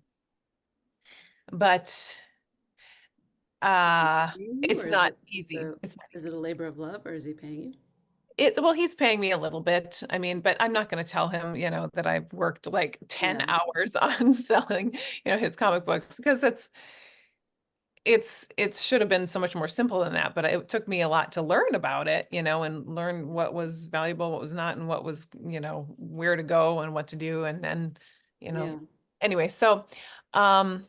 you, it's or not easy. is it a labor of love, or is he paying you? Well, he's paying me a little bit. I mean, but I'm not going to tell him, that I've worked like 10 Yeah. hours on selling, his comic books because it should have been so much more simple than that, but it took me a lot to learn about it, and learn what was valuable, what was not, and what was, where to go and what to do. And then, Yeah. anyway, um,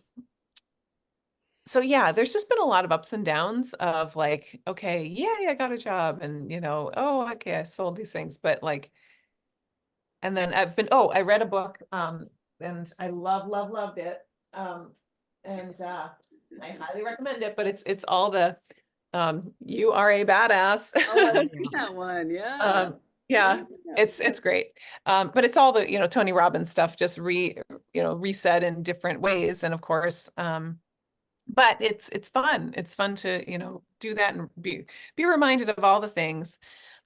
so yeah, there's just been a lot of ups and downs of like, okay, yeah, I got a job and, oh, okay, I sold these things, but like, and then I read a book, and I loved it. And I highly recommend it, but it's all the you are a badass. Oh, I've Yeah. seen that one. Yeah. um yeah, it's great. But it's all the, Tony Robbins stuff, just reset in different ways. And of course, but it's fun. It's fun to, do that and be reminded of all the things.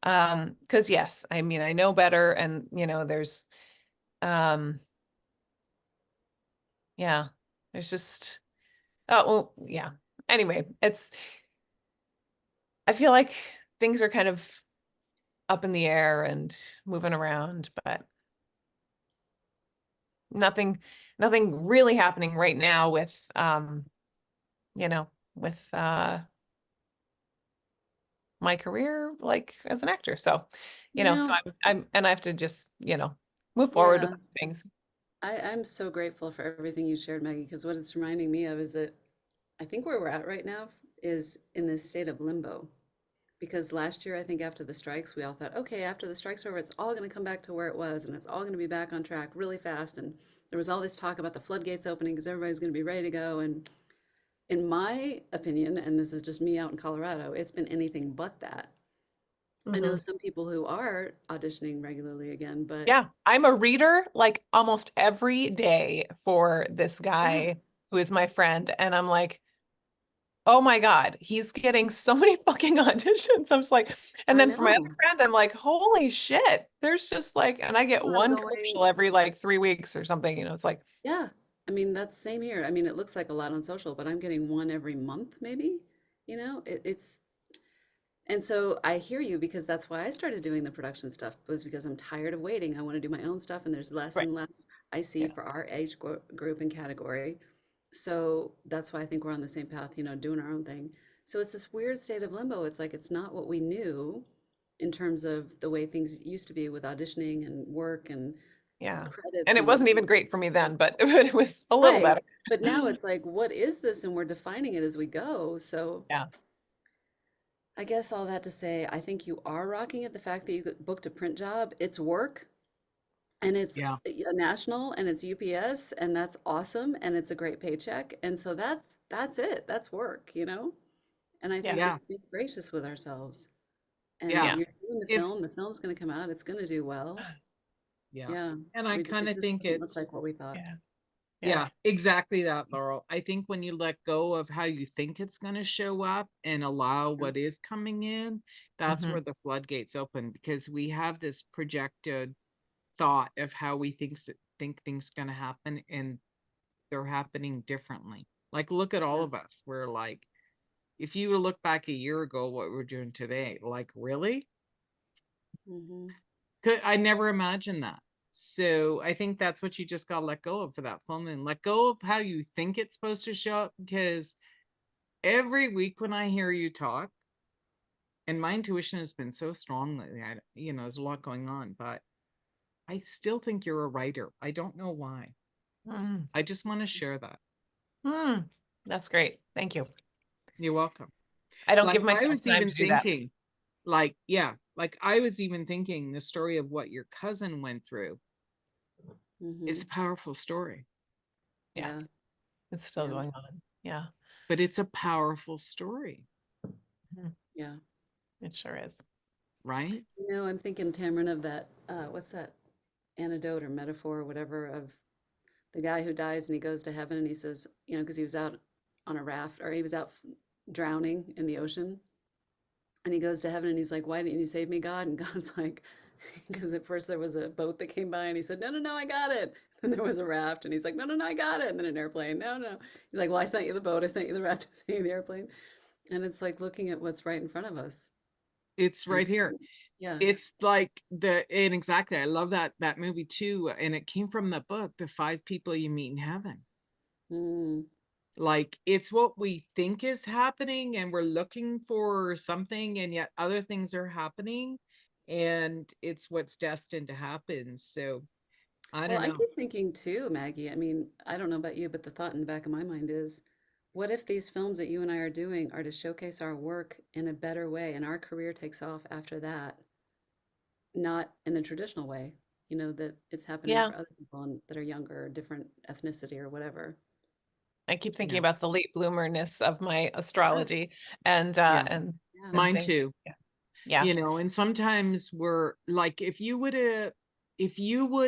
Because yes, I mean, I know better, and there's um yeah, there's just oh well, yeah. Anyway, I feel like things are kind of up in the air and moving around, but nothing really happening right now with you know, with my career like as an actor. So, You so know, I'm and I have to just, move forward with yeah, things. I'm so grateful for everything you shared, Maggie, because what it's reminding me of is that I think where we're at right now is in this state of limbo. Because last year, I think after the strikes, we all thought, okay, after the strikes are over, it's all going to come back to where it was and it's all going to be back on track really fast. And there was all this talk about the floodgates opening because everybody's going to be ready to go. And in my opinion, and this is just me out in Colorado, it's been anything but that. I know Mhm. some people who are auditioning regularly again, but Yeah, I'm a reader like almost every day for this yeah, guy who is my friend, and I'm like, oh my God, he's getting so many fucking auditions. I'm just like, and I then for my other know. friend, I'm like, holy shit, there's just like, and I get People are one going, commercial every like 3 weeks or something, it's like, yeah. I mean, that's same here. I mean, it looks like a lot on social, but I'm getting one every month, maybe. It's And so I hear you because that's why I started doing the production stuff was because I'm tired of waiting. I want to do my own stuff, and there's less right. and less I see Yeah. for our age group and category. So that's why I think we're on the same path, doing our own thing. So it's this weird state of limbo. It's like it's not what we knew in terms of the way things used to be with auditioning and work and Yeah. And credits it and wasn't even great for me then, but it was a little right. better. But now it's like, what is this? And we're defining it as we go. So Yeah. I guess all that to say, I think you are rocking it. The fact that you booked a print job, it's work and it's Yeah. a national and it's UPS and that's awesome and it's a great paycheck. And so that's it. That's work. And I Yeah. think Yeah. it's being gracious with ourselves. And Yeah. Yeah. you're doing It's the film's going to come out, it's going to do well. yeah. Yeah. And I kind It of just think doesn't look it's like what we thought. Yeah. Yeah. yeah, exactly that, Laurel. I think when you let go of how you think it's going to show up and allow Yeah. what is coming in, that's Hmm. where the floodgates open because we have this projected thought of how we think things going to happen and they're happening differently. Like look at all Yeah. of us. We're like if you look back a year ago what we're doing today, like really? Hmm. I never imagined that. So I think that's what you just got to let go of for that film and let go of how you think it's supposed to show up because every week when I hear you talk, and my intuition has been so strong lately, there's a lot going on, but I still think you're a writer. I don't know why. Mm. I just want to share that. Mm. That's great. Thank you. You're welcome. I don't Like give I myself was time even to do that. thinking, like, yeah, like I was even thinking the story of what your cousin went through is a Mm-hmm. powerful story, Yeah, Yeah. it's still Yeah. going on. Yeah. but it's a powerful story, Mhm. Yeah. It sure is. right? You know, I'm thinking, Tamron, of that, what's that anecdote or metaphor or whatever of the guy who dies and he goes to heaven and he says, you know, because he was out on a raft or he was out drowning in the ocean. And he goes to heaven and he's like, why didn't you save me, God? And God's like, because at first there was a boat that came by and he said, no, no, no, I got it. And there was a raft and he's like, no, no, no, I got it. And then an airplane, no, no. He's like, well, I sent you the boat, I sent you the raft, I sent you the airplane. And it's like looking at what's right in front of us. It's And right here. yeah. It's like and exactly, I love that movie too, and it came from the book, The 5 People You Meet in Heaven. Mm, Like it's what we think is happening and we're looking for something, and yet other things are happening, and it's what's destined to happen. So I well, don't I know. keep thinking too, Maggie. I mean, I don't know about you, but the thought in the back of my mind is, what if these films that you and I are doing are to showcase our work in a better way and our career takes off after that, not in the traditional way, you know, that it's happening Yeah. for other people that are younger or different ethnicity or whatever. I keep thinking Yeah. about the late bloomerness of my Yeah. astrology and Yeah. Yeah. and Mine things. too. Yeah. Yeah. And sometimes we're like, if you would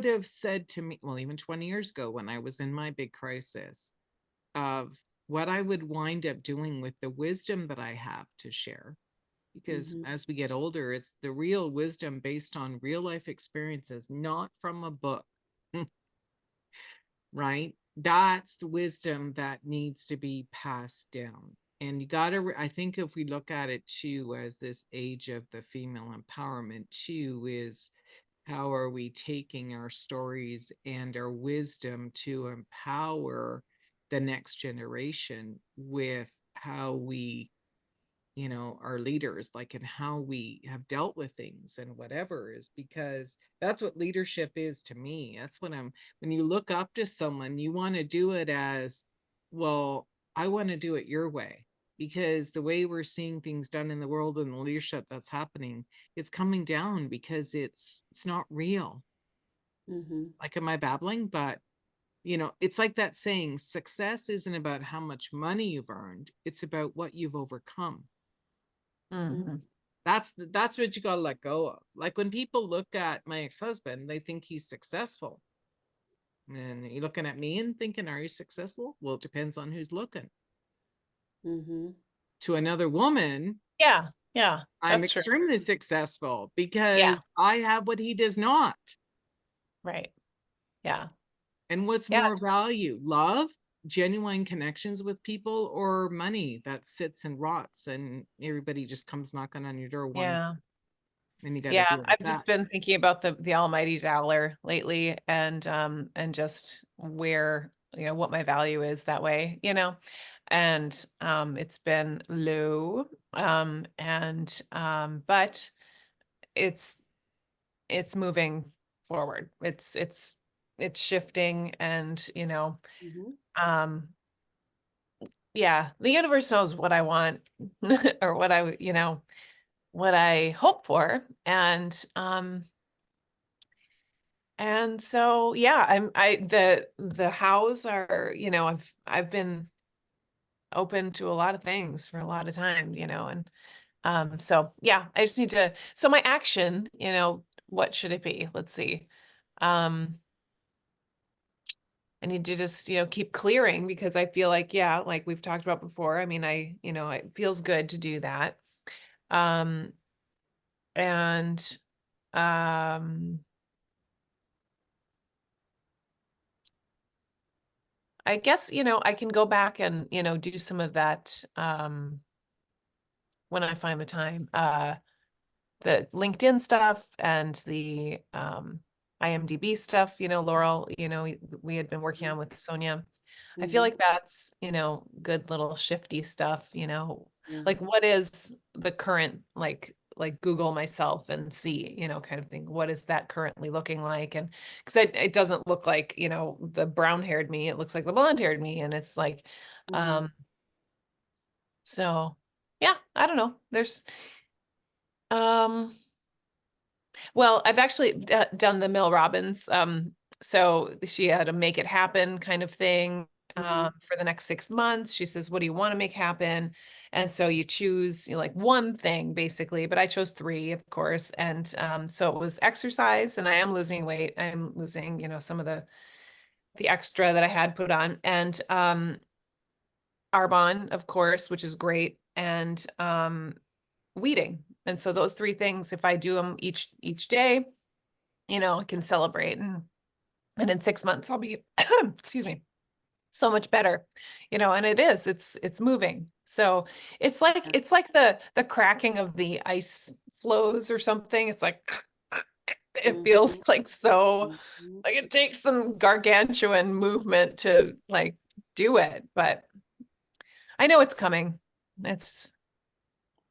have said to me, well, even 20 years ago when I was in my big crisis, of what I would wind up doing with the wisdom that I have to share, because Mm-hmm. as we get older, it's the real wisdom based on real life experiences, not from a book. Right? That's the wisdom that needs to be passed down. And you got to, I think if we look at it too, as this age of the female empowerment too, is how are we taking our stories and our wisdom to empower the next generation with how we our leaders, like, and how we have dealt with things and whatever, is because that's what leadership is to me. That's when you look up to someone, you want to do it as, well, I want to do it your way, because the way we're seeing things done in the world and the leadership that's happening, it's coming down because it's not real. Mm-hmm. Like, am I babbling? But it's like that saying, success isn't about how much money you've earned, it's about what you've overcome. Mhm. That's what you got to let go of. Like when people look at my ex-husband, they think he's successful, and you're looking at me and thinking, are you successful? Well, it depends on who's looking. Mm-hmm. To another woman, Yeah. Yeah. I'm That's true. extremely successful Yeah. because I have what he does not. Right. Yeah. And what's Yeah. more value, love, genuine connections with people, or money that sits and rots and everybody just comes knocking on your door one, Yeah. and you got to Yeah. deal with I've that. just been thinking about the almighty dollar lately and just where, what my value is that way, and it's been low. But it's moving forward. It's shifting and, Mm-hmm. um yeah, the universe knows what I want or what I hope for. And so yeah, the hows are, I've been open to a lot of things for a lot of time, and so yeah, I just need to, so my action, what should it be? Let's see. I need to just, keep clearing, because I feel like, yeah, like we've talked about before. I mean, it feels good to do that. Um, and, um, I guess, I can go back and, do some of that, when I find the time, the LinkedIn stuff and the, IMDb stuff, Laurel, we had been working on with Sonia. I feel Mm-hmm. like that's, good little shifty stuff, Yeah. like what is the current, like like Google myself and see, you know, kind of thing, what is that currently looking like? And because it doesn't look like, you know, the brown haired me, it looks like the blonde haired me. And it's like, so yeah, I don't know. There's, well, I've actually done the Mel Robbins. So she had a make it happen kind of thing for the next 6 months. She says, what do you want to make happen? And so you choose, you know, like one thing basically, but I chose three, of course. And so it was exercise, and I am losing weight. I am losing, you know, some of the extra that I had put on, and Arbonne, of course, which is great, and weeding. And so those three things, if I do them each day, you know, I can celebrate. And in 6 months I'll be excuse me, so much better, you know. And it's moving. So it's like the cracking of the ice flows or something. It's like it feels like so like it takes some gargantuan movement to like do it, but I know it's coming. It's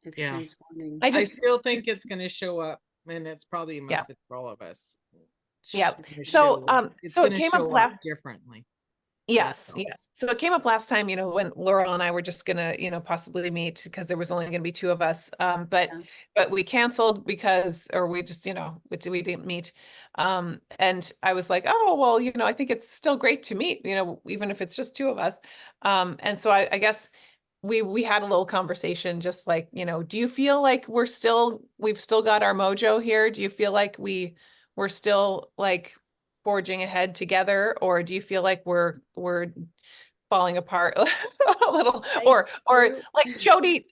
transforming. I still think it's going to show up, and it's probably a Yeah. message for all of us. Yeah. It's So going it to came up show up differently. Yes, yes. So it came up last time, you know, when Laurel and I were just gonna, you know, possibly meet because there was only gonna be two of us. But we canceled because, or we just, you know, we didn't meet. And I was like, oh, well, you know, I think it's still great to meet, you know, even if it's just two of us. And so I guess we had a little conversation, just like, you know, do you feel like we've still got our mojo here? Do you feel like we're still like forging ahead together, or do you feel like we're falling apart a little, or like Jody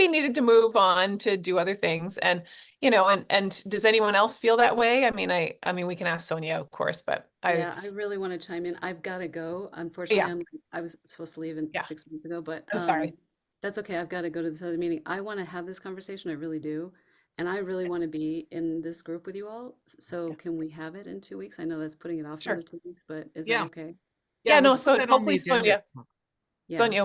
needed to move on to do other things, and you know, and does anyone else feel that way? I mean, I mean we can ask Sonia, of course, but I really want to chime in. I've got to go. Unfortunately, I was supposed to leave in 6 months ago, but I'm sorry. that's okay. I've got to go to this other meeting. I want to have this conversation. I really do. And I really want to be in this group with you all. So can we have it in 2 weeks? I know that's putting it off Sure. another 2 weeks, but is that okay? Yeah, no, we'll so hopefully Sonia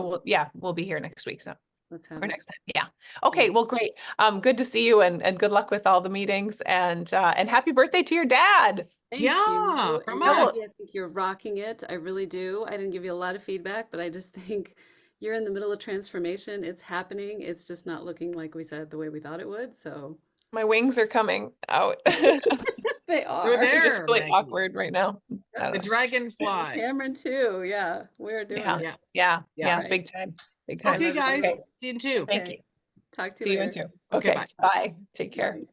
will be here next week. So let's have or it. next time. Yeah. Okay, well, great. Good to see you, and good luck with all the meetings, and happy birthday to your dad. Thank you. From And us. Maggie, I think you're rocking it. I really do. I didn't give you a lot of feedback, but I just think you're in the middle of transformation. It's happening. It's just not looking like we said the way we thought it would. So My wings are coming out. they are. They're there, just really Maggie. awkward right now. The dragonfly. Tammeron too. Yeah, we're doing it. Yeah. Right. Big time. Big time. Okay, guys. Okay. See you in 2. Thank you. Talk to See you you in later. 2. Okay. bye. Bye. Take care. Bye.